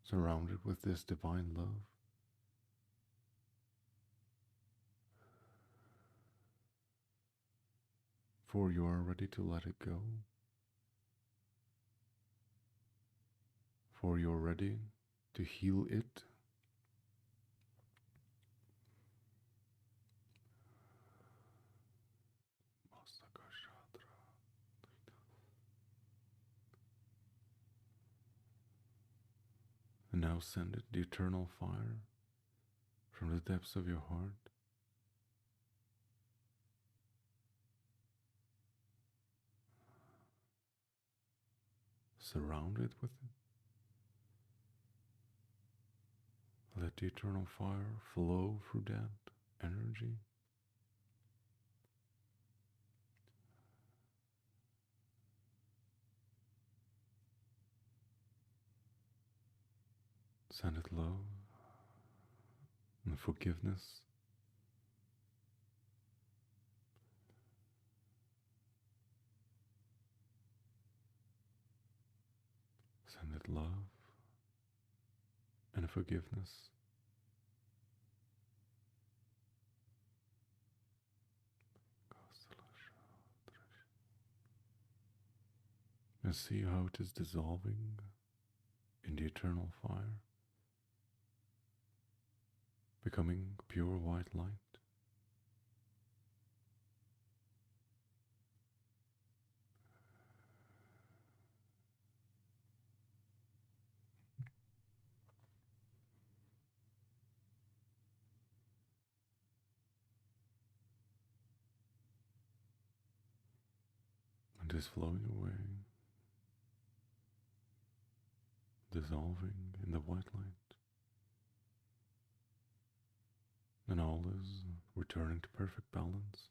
[SPEAKER 1] Surrounded with this divine love. For you are ready to let it go. For you are ready to heal it. And now send it the eternal fire from the depths of your heart. Surround it with it. Let the eternal fire flow through that energy. Send it love and forgiveness. Send it love and forgiveness. And see how it is dissolving in the eternal fire, becoming pure white light. And is flowing away, dissolving in the white light. and all is returning to perfect balance.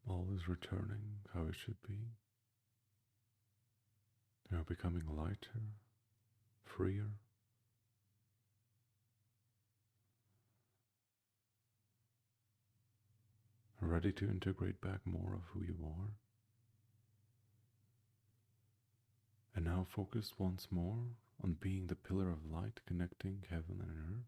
[SPEAKER 1] All is returning how it should be. You're becoming lighter, freer, ready to integrate back more of who you are. And now focus once more on being the pillar of light connecting heaven and earth.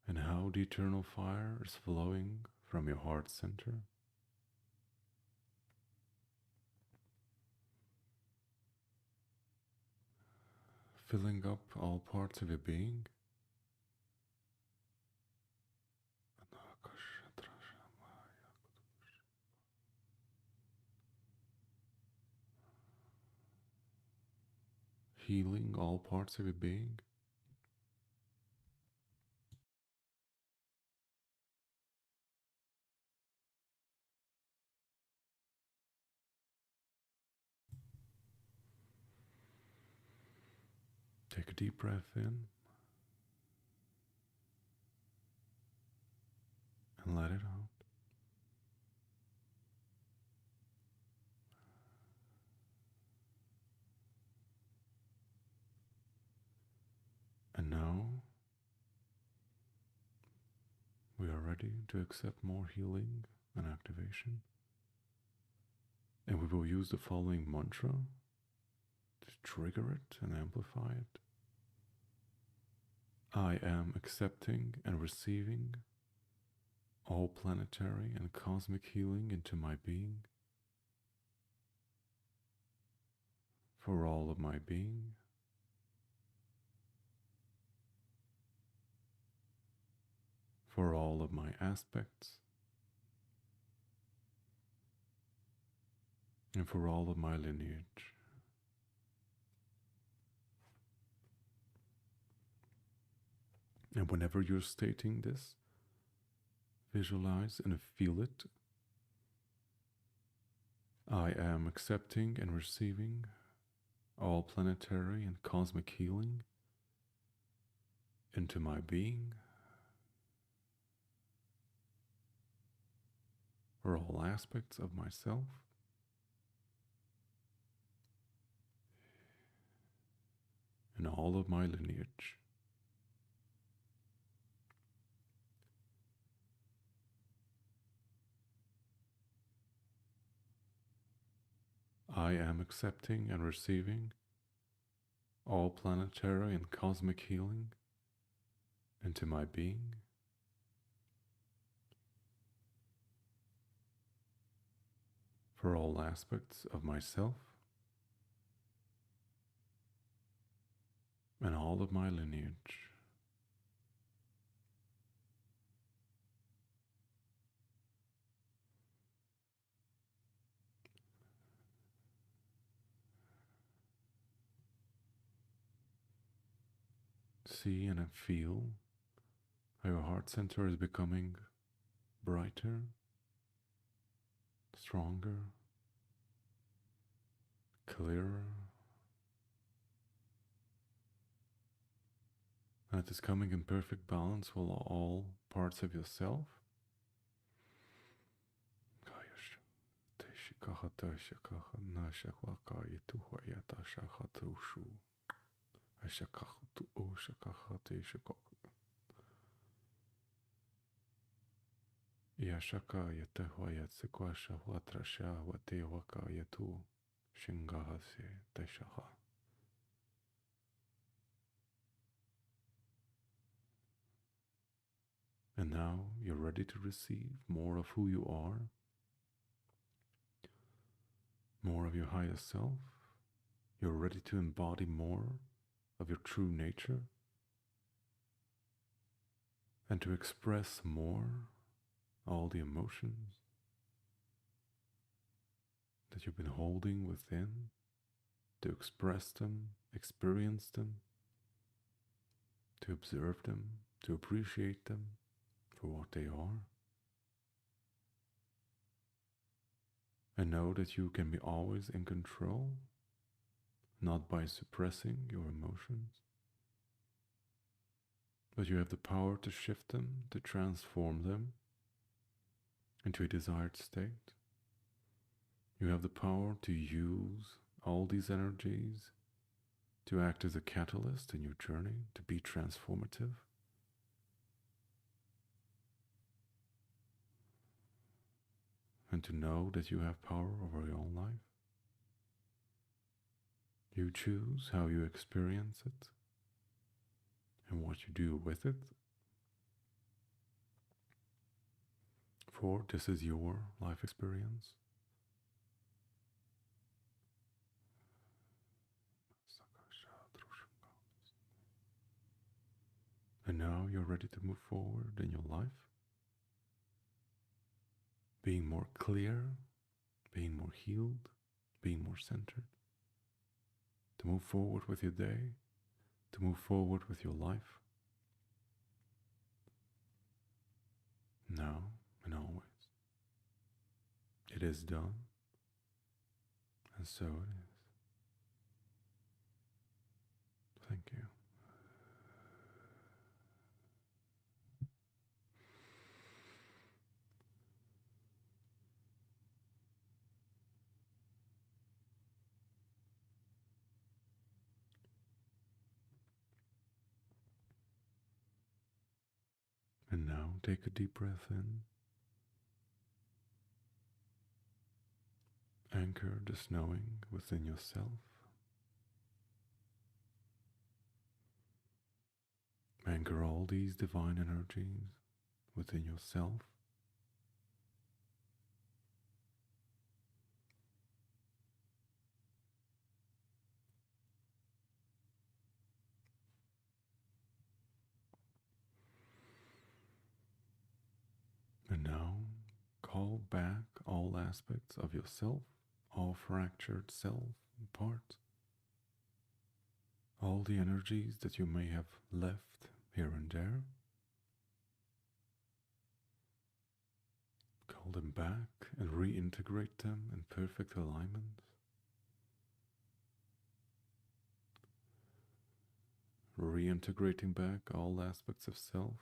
[SPEAKER 1] And how the eternal fire is flowing from your heart center. Filling up all parts of your being. Healing all parts of your being. Take a deep breath in and let it out. And now we are ready to accept more healing and activation. And we will use the following mantra to trigger it and amplify it. I am accepting and receiving all planetary and cosmic healing into my being, for all of my being, for all of my aspects, and for all of my lineage. And whenever you're stating this, visualize and feel it. I am accepting and receiving all planetary and cosmic healing into my being, for all aspects of myself, and all of my lineage. I am accepting and receiving all planetary and cosmic healing into my being, for all aspects of myself, and all of my lineage. See and feel how your heart center is becoming brighter, stronger, clearer, and it is coming in perfect balance with all parts of yourself. Yashaka yatahwa yatsikwa shahwa trasha watewaka yatu shingahase teshaha. And now you're ready to receive more of who you are, more of your highest self. You're ready to embody more of your true nature and to express more all the emotions that you've been holding within, to express them, experience them, to observe them, to appreciate them for what they are. And know that you can be always in control not by suppressing your emotions, but you have the power to shift them, to transform them into a desired state. You have the power to use all these energies to act as a catalyst in your journey, to be transformative. And to know that you have power over your own life. You choose how you experience it and what you do with it. For this is your life experience. And now you're ready to move forward in your life, being more clear, being more healed, being more centered, to move forward with your day, to move forward with your life, now and always. It is done, and so it is. Thank you. And now take a deep breath in. Anchor this knowing within yourself. Anchor all these divine energies within yourself. And now call back all aspects of yourself, all fractured self parts, all the energies that you may have left here and there. Call them back and reintegrate them in perfect alignment. Reintegrating back all aspects of self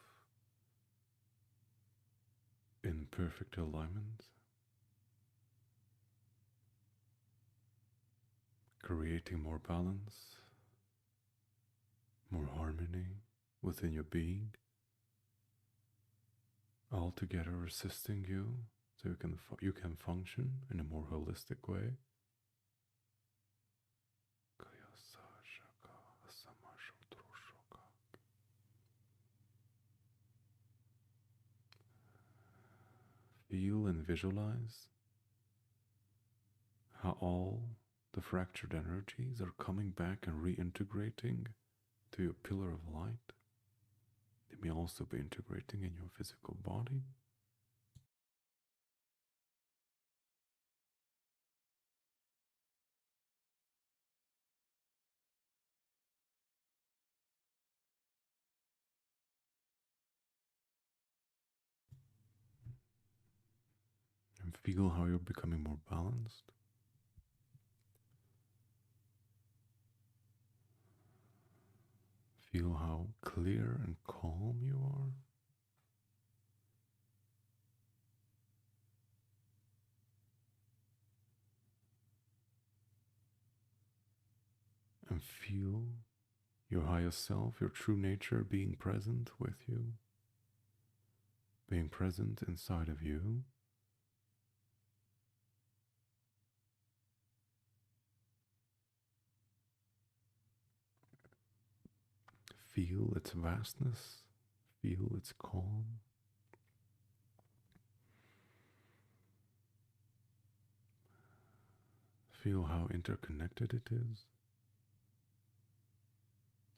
[SPEAKER 1] in perfect alignment. Creating more balance, more harmony within your being, all together assisting you so you can function in a more holistic way. Feel and visualize how all the fractured energies are coming back and reintegrating to your pillar of light. They may also be integrating in your physical body. And feel how you're becoming more balanced. Feel how clear and calm you are. And feel your higher self, your true nature being present with you, being present inside of you. Feel its vastness, feel its calm. Feel how interconnected it is,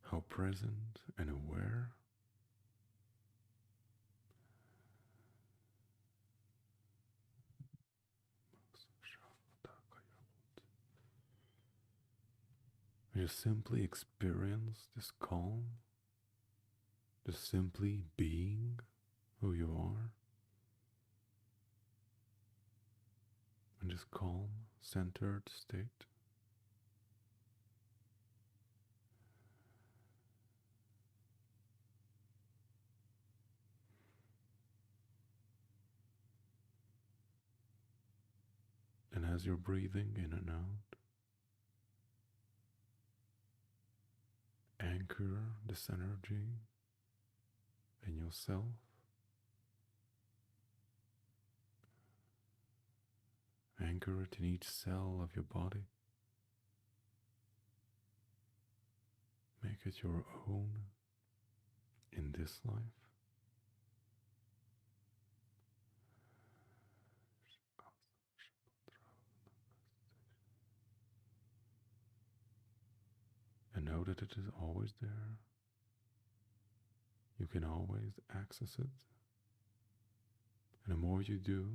[SPEAKER 1] how present and aware. You simply experience this calm, just simply being who you are, in this calm, centered state. as you're breathing in and out, anchor this energy in yourself. Anchor it in each cell of your body. Make it your own in this life. And know that it is always there. You can always access it. And the more you do,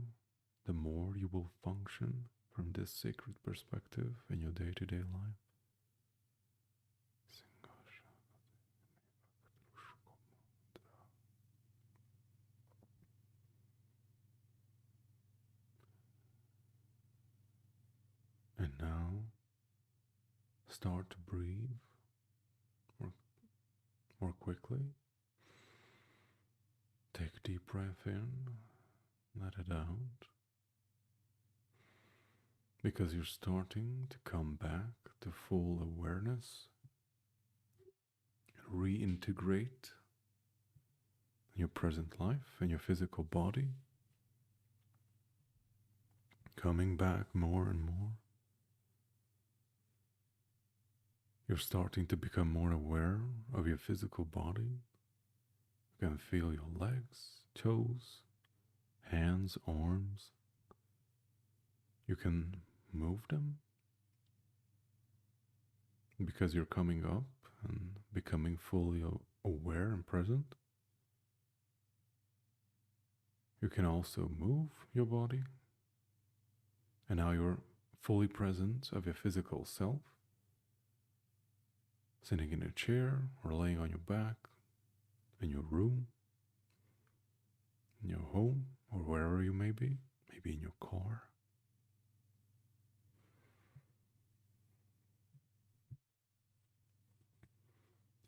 [SPEAKER 1] the more you will function from this sacred perspective in your day-to-day life. And now, start to breathe more quickly. Take a deep breath in, let it out. Because you're starting to come back to full awareness, reintegrate your present life and your physical body, coming back more and more. You're starting to become more aware of your physical body. You can feel your legs, toes, hands, arms. You can move them because you're coming up and becoming fully aware and present. You can also move your body, and now you're fully present of your physical self, sitting in a chair or laying on your back, in your room, in your home, or wherever you may be, maybe in your car.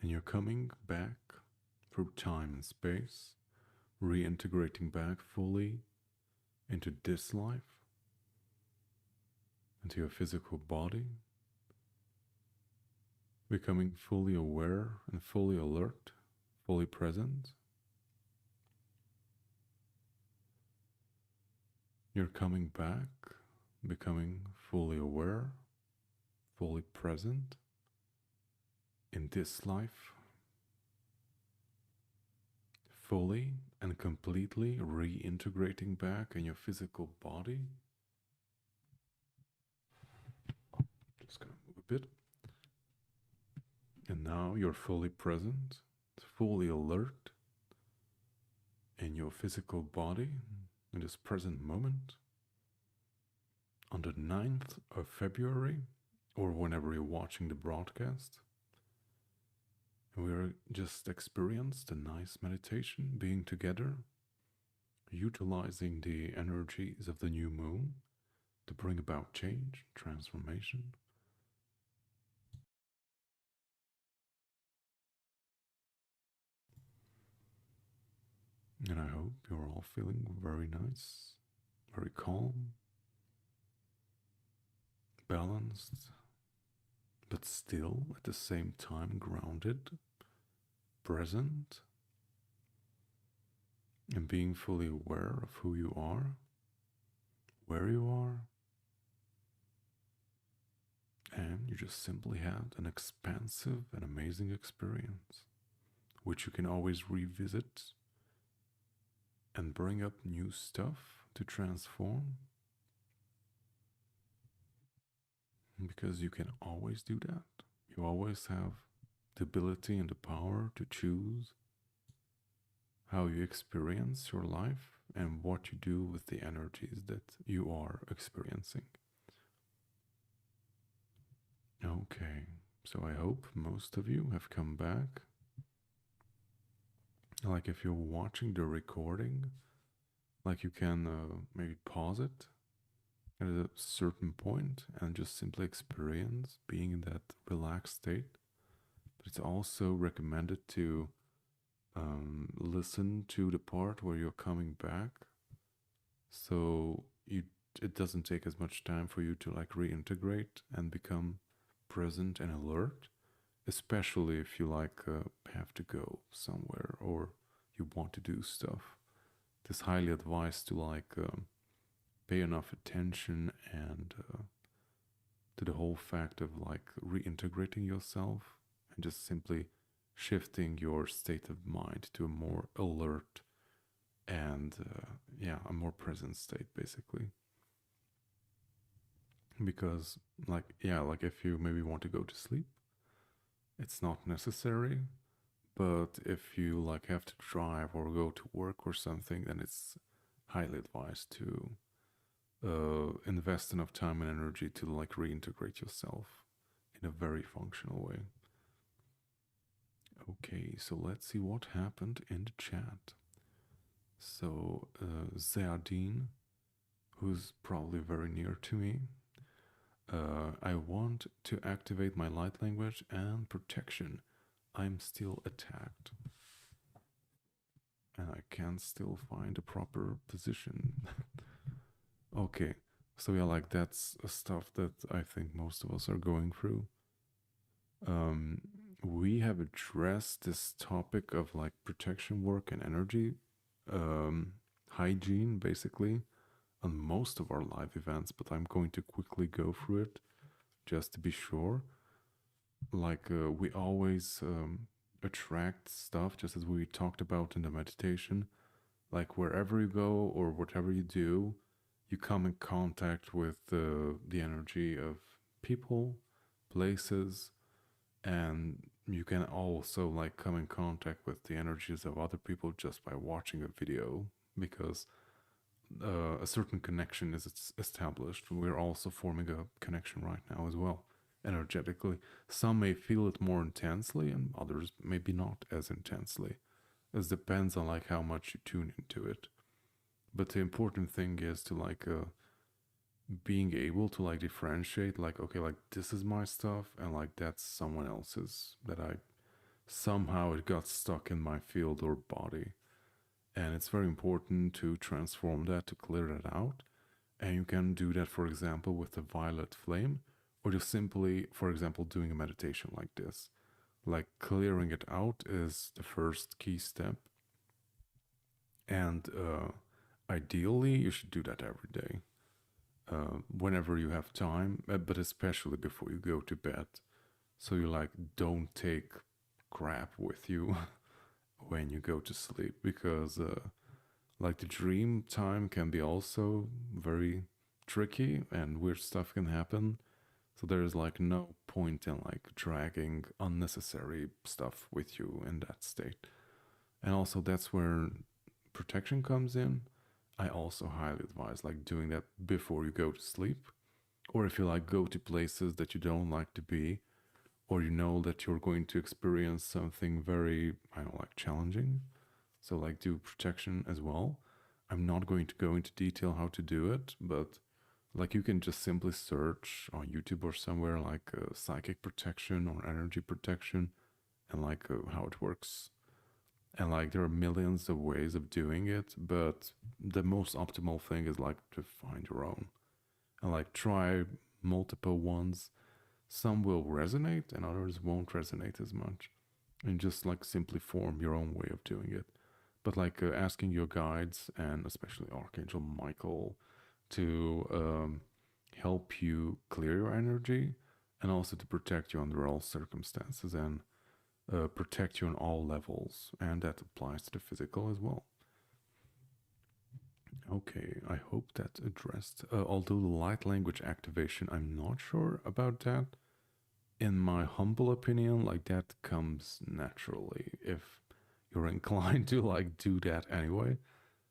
[SPEAKER 1] And you're coming back through time and space, reintegrating back fully into this life, into your physical body, becoming fully aware and fully alert, fully present. You're coming back, becoming fully aware, fully present in this life, fully and completely reintegrating back in your physical body. Just gonna move a bit. And now you're fully present, fully alert in your physical body in this present moment. On the 9th of February, or whenever you're watching the broadcast, we're just experienced a nice meditation, being together, utilizing the energies of the new moon to bring about change, transformation. And I hope you're all feeling very nice, very calm, balanced, but still at the same time grounded, present, and being fully aware of who you are, where you are, and you just simply had an expansive and amazing experience, which you can always revisit and bring up new stuff to transform, because you can always do that. You always have the ability and the power to choose how you experience your life and what you do with the energies that you are experiencing. Okay, so I hope most of you have come back. Like if you're watching the recording, like you can maybe pause it at a certain point and just simply experience being in that relaxed state. But it's also recommended to listen to the part where you're coming back, so you it doesn't take as much time for you to like reintegrate and become present and alert, especially if you like have to go somewhere or you want to do stuff. It is highly advised to like pay enough attention and to the whole fact of like reintegrating yourself and just simply shifting your state of mind to a more alert and yeah, a more present state basically. Because like yeah, like if you maybe want to go to sleep, it's not necessary, but if you like have to drive or go to work or something, then it's highly advised to invest enough time and energy to like reintegrate yourself in a very functional way. Okay, so let's see what happened in the chat. So Zeadine, who's probably very near to me, I want to activate my light language and protection. I'm still attacked. And I can't still find a proper position. Okay, so yeah, like that's stuff that I think most of us are going through. Um, we have addressed this topic of like protection work and energy hygiene basically on most of our live events, but I'm going to quickly go through it just to be sure. Like we always attract stuff, just as we talked about in the meditation. Like wherever you go or whatever you do, you come in contact with the energy of people, places, and you can also like come in contact with the energies of other people just by watching a video because a certain connection is established. We're also forming a connection right now as well, energetically. Some may feel it more intensely, and others maybe not as intensely. It depends on like how much you tune into it. But the important thing is to like being able to like differentiate, like okay, like this is my stuff, and like that's someone else's that I somehow it got stuck in my field or body. And it's very important to transform that, to clear that out. And you can do that, for example, with the violet flame, or just simply, for example, doing a meditation like this. Like clearing it out is the first key step. And ideally, you should do that every day, whenever you have time, but especially before you go to bed. So you like don't take crap with you when you go to sleep because like the dream time can be also very tricky and weird stuff can happen. So there's like no point in like dragging unnecessary stuff with you in that state. And also that's where protection comes in. I also highly advise like doing that before you go to sleep, or if you like go to places that you don't like to be, or you know that you're going to experience something very, I don't know, like challenging. So like do protection as well. I'm not going to go into detail how to do it, but like you can just simply search on YouTube or somewhere like psychic protection or energy protection and like how it works. And like there are millions of ways of doing it, but the most optimal thing is like to find your own and like try multiple ones. Some will resonate and others won't resonate as much. And just like simply form your own way of doing it. But like asking your guides and especially Archangel Michael to help you clear your energy and also to protect you under all circumstances and protect you on all levels. And that applies to the physical as well. Okay, I hope that addressed. Although the light language activation, I'm not sure about that. In my humble opinion, like that comes naturally if you're inclined to like do that anyway.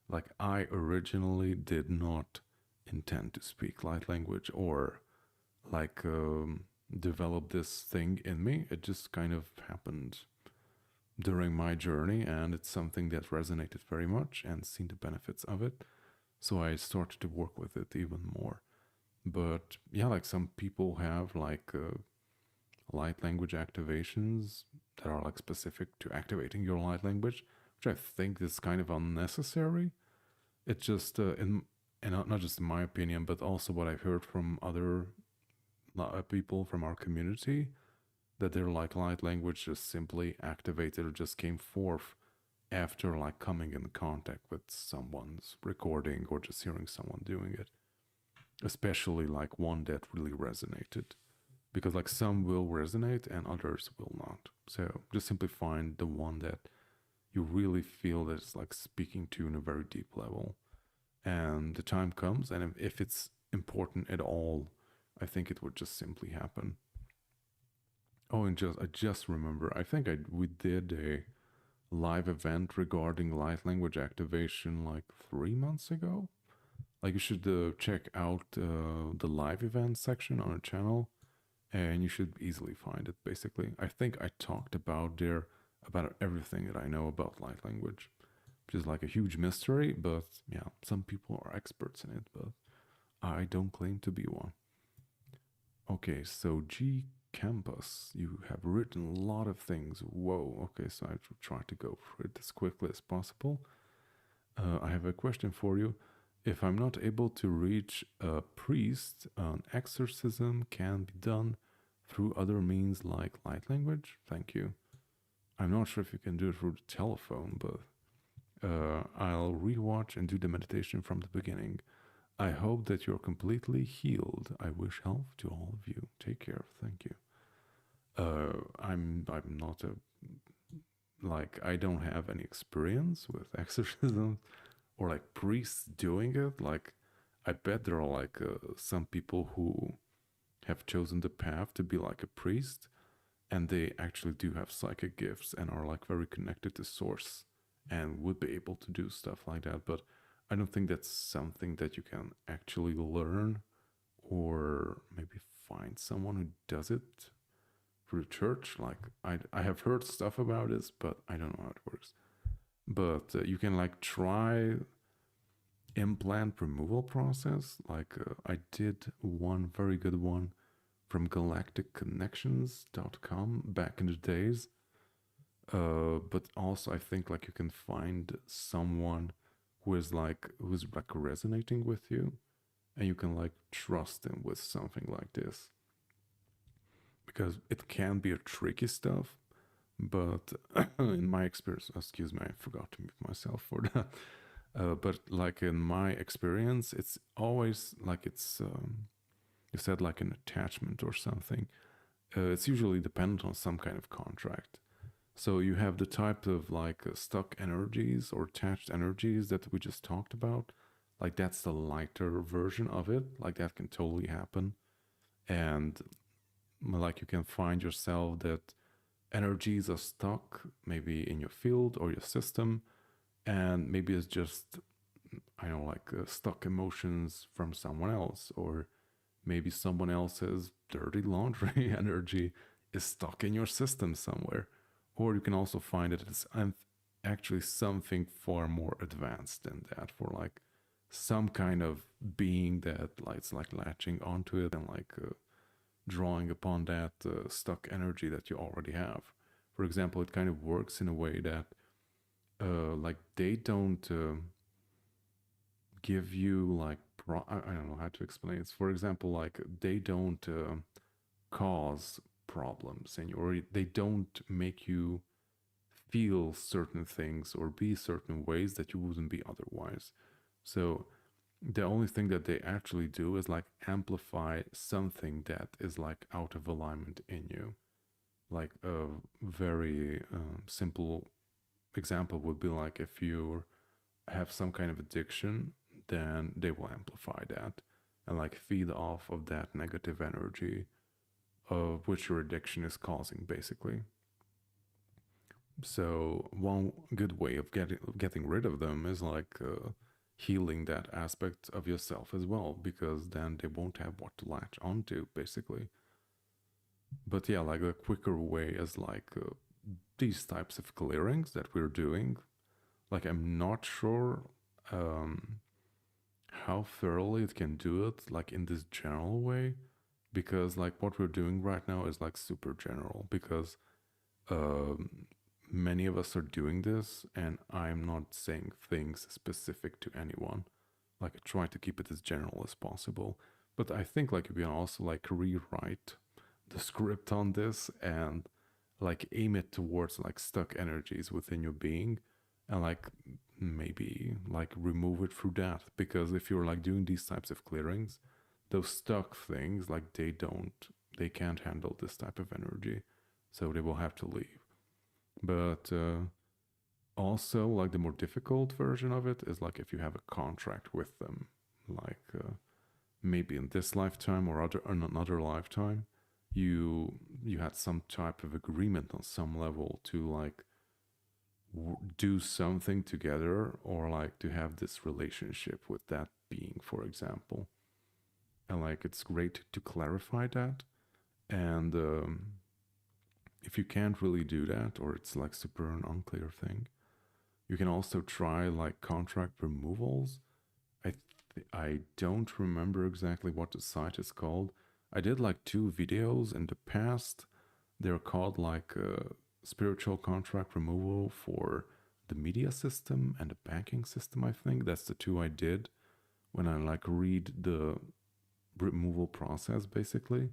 [SPEAKER 1] Like I originally did not intend to speak light language or like develop this thing in me. It just kind of happened during my journey, and it's something that resonated very much and seen the benefits of it. So I started to work with it even more. But yeah, like some people have like light language activations that are like specific to activating your light language, which I think is kind of unnecessary. It just and not just in my opinion, but also what I've heard from other people from our community, that their like light language just simply activated or just came forth after like coming in contact with someone's recording or just hearing someone doing it, especially like one that really resonated, because like some will resonate and others will not. So just simply find the one that you really feel that it's like speaking to you in a very deep level, and the time comes, and if it's important at all, I think it would just simply happen. Oh, and I just remember, I think we did a live event regarding light language activation like 3 months ago. Like you should check out the live event section on our channel, and you should easily find it. Basically, I think I talked about there about everything that I know about light language, which is like a huge mystery. But yeah, some people are experts in it, but I don't claim to be one. Okay, so G Campus, you have written a lot of things. Whoa, okay, so I will try to go through it as quickly as possible. I have a question for you. If I'm not able to reach a priest, an exorcism can be done through other means like light language? Thank you. I'm not sure if you can do it through the telephone, but I'll rewatch and do the meditation from the beginning. I hope that you're completely healed. I wish health to all of you. Take care. Thank you. I'm not a like I don't have any experience with exorcisms or like priests doing it. Like I bet there are like some people who have chosen the path to be like a priest, and they actually do have psychic gifts and are like very connected to source and would be able to do stuff like that. But I don't think that's something that you can actually learn, or maybe find someone who does it through church. Like I have heard stuff about this, but I don't know how it works. But you can like try implant removal process. Like I did one very good one from galacticconnections.com back in the days. But also I think like you can find someone who's like resonating with you, and you can like trust them with something like this, because it can be a tricky stuff. But in my experience, excuse me, I forgot to mute myself for that. But like in my experience, it's always like you said like an attachment or something. It's usually dependent on some kind of contract. So you have the type of like stuck energies or attached energies that we just talked about. Like that's the lighter version of it. Like that can totally happen. And like you can find yourself that energies are stuck maybe in your field or your system, and maybe it's just I don't know, like stuck emotions from someone else, or maybe someone else's dirty laundry energy is stuck in your system somewhere. Or you can also find that it's actually something far more advanced than that, for like some kind of being that like it's like latching onto it and like drawing upon that stuck energy that you already have. For example, it kind of works in a way that like they don't give you like I don't know how to explain it. For example, like they don't cause problems and or they don't make you feel certain things or be certain ways that you wouldn't be otherwise. So the only thing that they actually do is like amplify something that is like out of alignment in you. Like a very simple example would be like if you have some kind of addiction, then they will amplify that and like feed off of that negative energy of which your addiction is causing, basically. So one good way of getting rid of them is like healing that aspect of yourself as well, because then they won't have what to latch onto, basically. But yeah, like a quicker way is like these types of clearings that we're doing. Like I'm not sure how thoroughly it can do it, like in this general way, because like what we're doing right now is like super general, because um, many of us are doing this, and I'm not saying things specific to anyone. Like I try to keep it as general as possible. But I think like you can also like rewrite the script on this and like aim it towards like stuck energies within your being and like maybe like remove it through that, because if you're like doing these types of clearings, those stuck things like they can't handle this type of energy, so they will have to leave. But also like the more difficult version of it is like if you have a contract with them, like maybe in this lifetime or other in another lifetime, you had some type of agreement on some level to like do something together, or like to have this relationship with that being, for example. And like it's great to clarify that. And if you can't really do that, or it's like super an unclear thing, you can also try like contract removals. I don't remember exactly what the site is called. I did like 2 videos in the past. They're called like spiritual contract removal for the media system and the banking system. I think that's the 2 I did when I like read the removal process basically.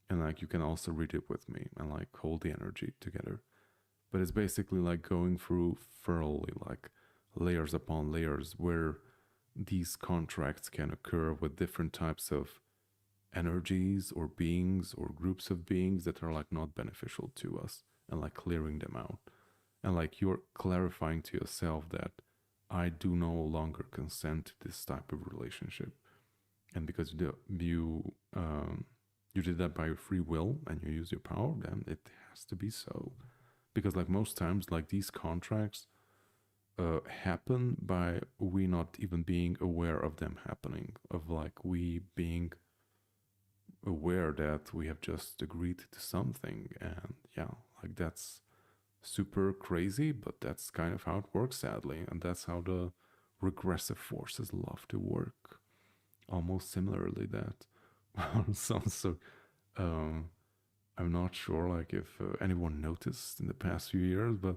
[SPEAKER 1] And like you can also read it with me and like hold the energy together. But it's basically like going through thoroughly like layers upon layers where these contracts can occur with different types of energies or beings or groups of beings that are like not beneficial to us, and like clearing them out. And like you're clarifying to yourself that I do no longer consent to this type of relationship. And because you did that by your free will and you use your power, then it has to be so. Because like most times, like these contracts happen by we not even being aware of them happening, of like we being aware that we have just agreed to something. And yeah, like that's super crazy, but that's kind of how it works, sadly. And that's how the regressive forces love to work. Almost similarly, that sounds so. Um, I'm not sure, like if anyone noticed in the past few years, but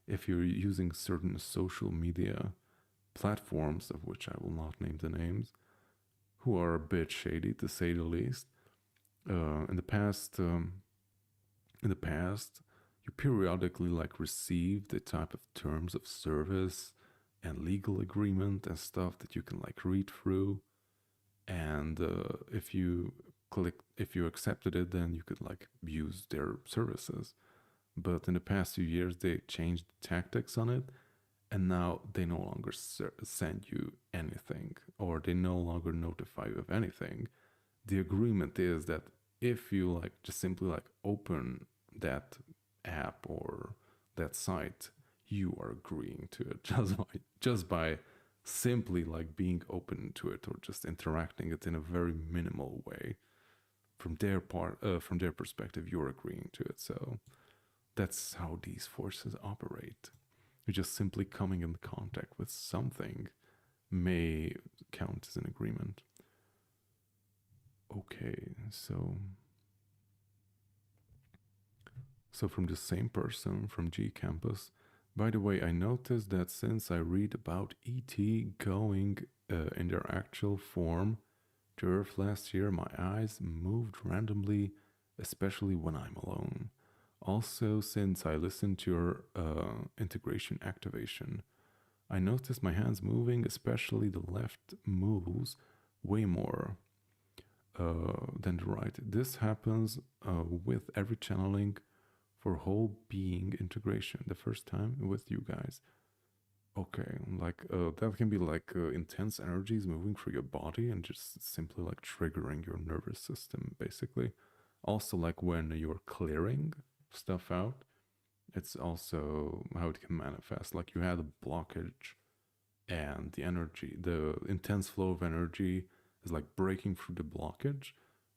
[SPEAKER 1] if you're using certain social media platforms, of which I will not name the names, who are a bit shady to say the least, in the past, you periodically like receive the type of terms of service and legal agreement and stuff that you can like read through, and if you accepted it, then you could like use their services. But in the past few years, they changed tactics on it, and now they no longer send you anything, or they no longer notify you of anything. The agreement is that if you like just simply like open that app or that site, you are agreeing to it just by simply like being open to it or just interacting it in a very minimal way. From their perspective, you're agreeing to it. So that's how these forces operate. You're just simply coming in contact with something may count as an agreement. Okay, so from the same person from G Campus. By the way, I noticed that since I read about ET going in their actual form to Earth last year, my eyes moved randomly, especially when I'm alone. Also, since I listened to your integration activation, I noticed my hands moving, especially the left moves way more than the right. This happens with every channeling for whole being integration the first time with you guys. Okay, like that can be like intense energies moving through your body and just simply like triggering your nervous system, basically. Also, like when you're clearing stuff out, it's also how it can manifest. Like you had a blockage, and the intense flow of energy is like breaking through the blockage,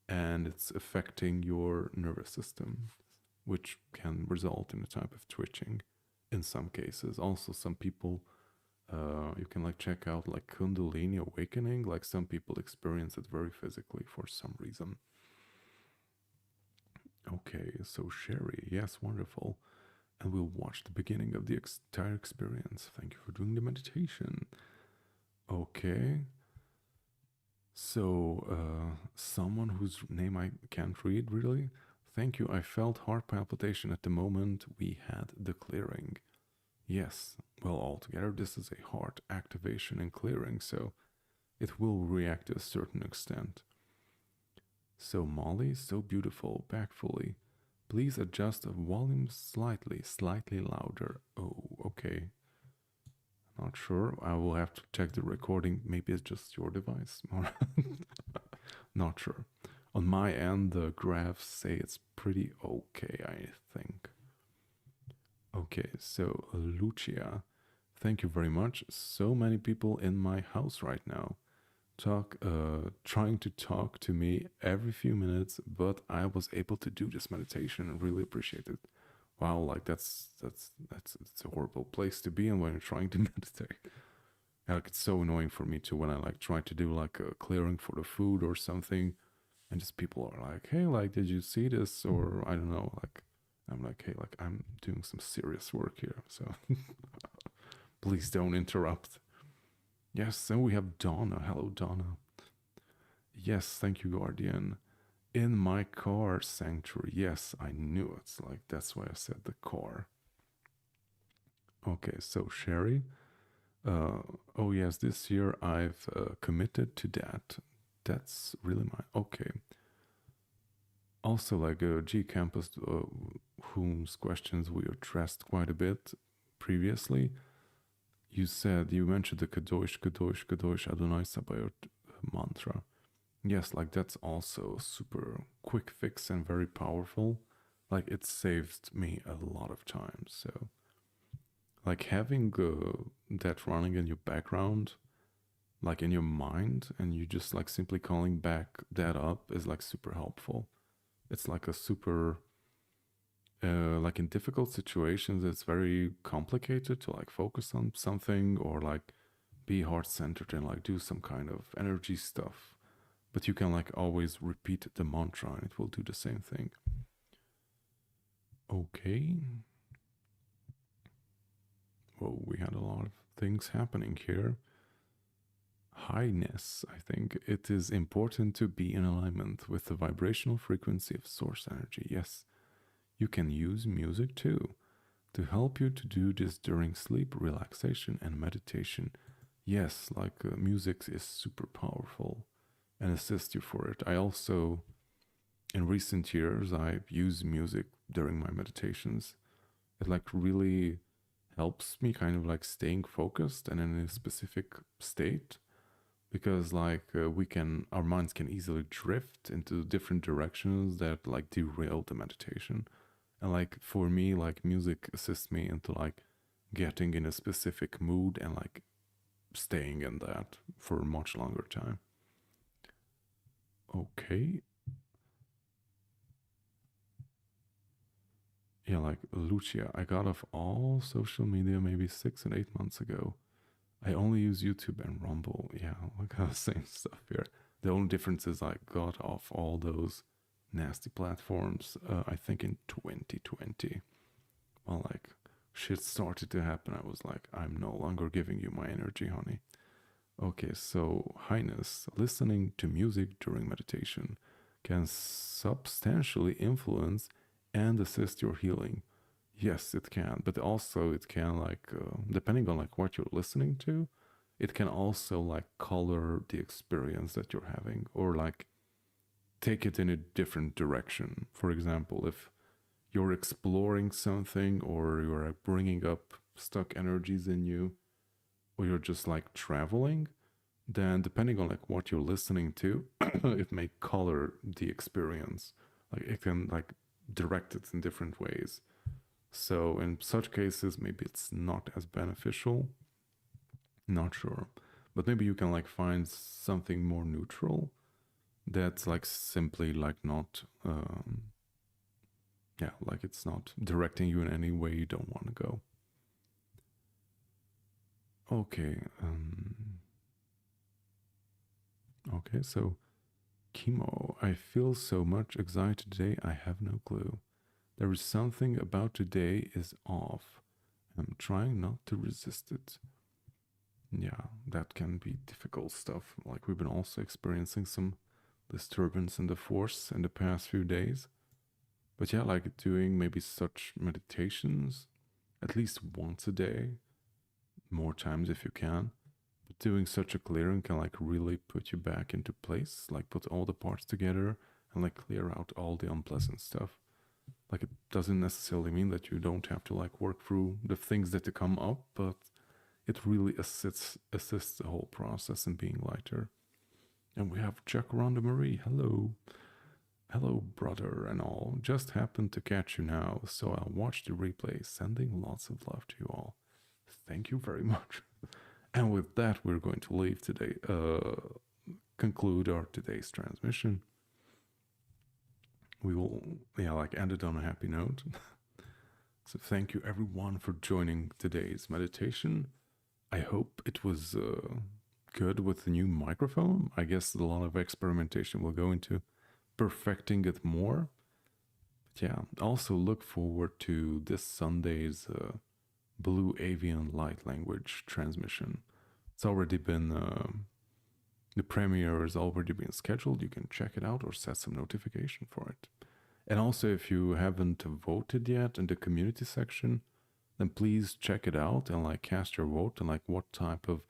[SPEAKER 1] and it's affecting your nervous system, which can result in a type of twitching in some cases. Also, some people, you can like check out like Kundalini awakening. Like some people experience it very physically for some reason. Okay, so Sherry, yes, wonderful. And we'll watch the beginning of the entire experience. Thank you for doing the meditation. Okay, So, someone whose name I can't read really. Thank you. I felt heart palpitation at the moment we had the clearing. Yes, well, altogether, this is a heart activation and clearing, so it will react to a certain extent. So, Molly, so beautiful, back fully. Please adjust the volume slightly, slightly louder. Oh, okay. Not sure. I will have to check the recording. Maybe it's just your device. Not sure. On my end, the graphs say it's pretty okay, I think. Okay, so Lucia, thank you very much. So many people in my house right now trying to talk to me every few minutes, but I was able to do this meditation and really appreciate it. Wow, like that's it's a horrible place to be in when you're trying to meditate. Like it's so annoying for me too when I like try to do like a clearing for the food or something, and just people are like, "Hey, like, did you see this?" Or I don't know, like I'm like, "Hey, like I'm doing some serious work here, so please don't interrupt." Yes, and we have Donna. Hello, Donna. Yes, thank you, Guardian. In my car sanctuary. Yes, I knew it. Like that's why I said the car. Okay, so Sherry. Uh, oh yes, this year I've committed to that. That's really my okay. Also, like G Campus, whose questions we addressed quite a bit previously. You mentioned the Kadosh, Kadosh, Kadosh Adonai Sabaoth mantra. Yes, like that's also a super quick fix and very powerful. Like it saved me a lot of time. So, like having that running in your background, like in your mind, and you just like simply calling back that up is like super helpful. It's like a super like in difficult situations it's very complicated to like focus on something or like be heart centered and like do some kind of energy stuff, but you can like always repeat the mantra and it will do the same thing. Okay, well, we had a lot of things happening here. Highness, I think it is important to be in alignment with the vibrational frequency of source energy. Yes, you can use music too to help you to do this during sleep, relaxation, and meditation. Yes, like music is super powerful and assist you for it. I also, in recent years, I've used music during my meditations. It like really helps me kind of like staying focused and in a specific state because like our minds can easily drift into different directions that like derail the meditation. And like for me, like music assists me into like getting in a specific mood and like staying in that for a much longer time. Okay. Yeah, like Lucia, I got off all social media maybe 6 and 8 months ago. I only use YouTube and Rumble. Yeah, like the same stuff here. The only difference is I got off all those nasty platforms, I think in 2020. Well, like shit started to happen. I was like, I'm no longer giving you my energy, honey. Okay, so Highness, listening to music during meditation can substantially influence and assist your healing. Yes, it can, but also it can like depending on like what you're listening to, it can also like color the experience that you're having or like take it in a different direction. For example, if you're exploring something or you're like bringing up stuck energies in you or you're just like traveling, then depending on like what you're listening to, it may color the experience. Like it can like direct it in different ways. So in such cases, maybe it's not as beneficial. Not sure. But maybe you can like find something more neutral that's like simply like not yeah, like it's not directing you in any way you don't want to go. Okay. Okay, so chemo. I feel so much anxiety today, I have no clue. There is something about today is off. I'm trying not to resist it. Yeah, that can be difficult stuff. Like we've been also experiencing some disturbance in the force in the past few days. But yeah, like doing maybe such meditations at least once a day, more times if you can. But doing such a clearing can like really put you back into place, like put all the parts together and like clear out all the unpleasant stuff. Like it doesn't necessarily mean that you don't have to like work through the things that come up, but it really assists the whole process in being lighter. And we have Jacaranda Marie. Hello. Hello, brother, and all. Just happened to catch you now, so I'll watch the replay. Sending lots of love to you all. Thank you very much. And with that, we're going to leave today, conclude our today's transmission. We will, yeah, like end it on a happy note. So thank you everyone for joining today's meditation. I hope it was good with the new microphone. I guess a lot of experimentation will go into perfecting it more. But yeah, also look forward to this Sunday's Blue Avian Light Language transmission. It's already been, the premiere has already been scheduled. You can check it out or set some notification for it. And also, if you haven't voted yet in the community section, then please check it out and like cast your vote and like what type of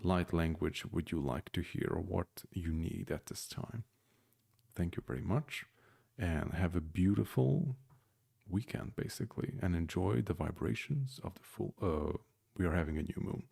[SPEAKER 1] light language would you like to hear or what you need at this time. Thank you very much and have a beautiful weekend basically and enjoy the vibrations of the full we are having a new moon.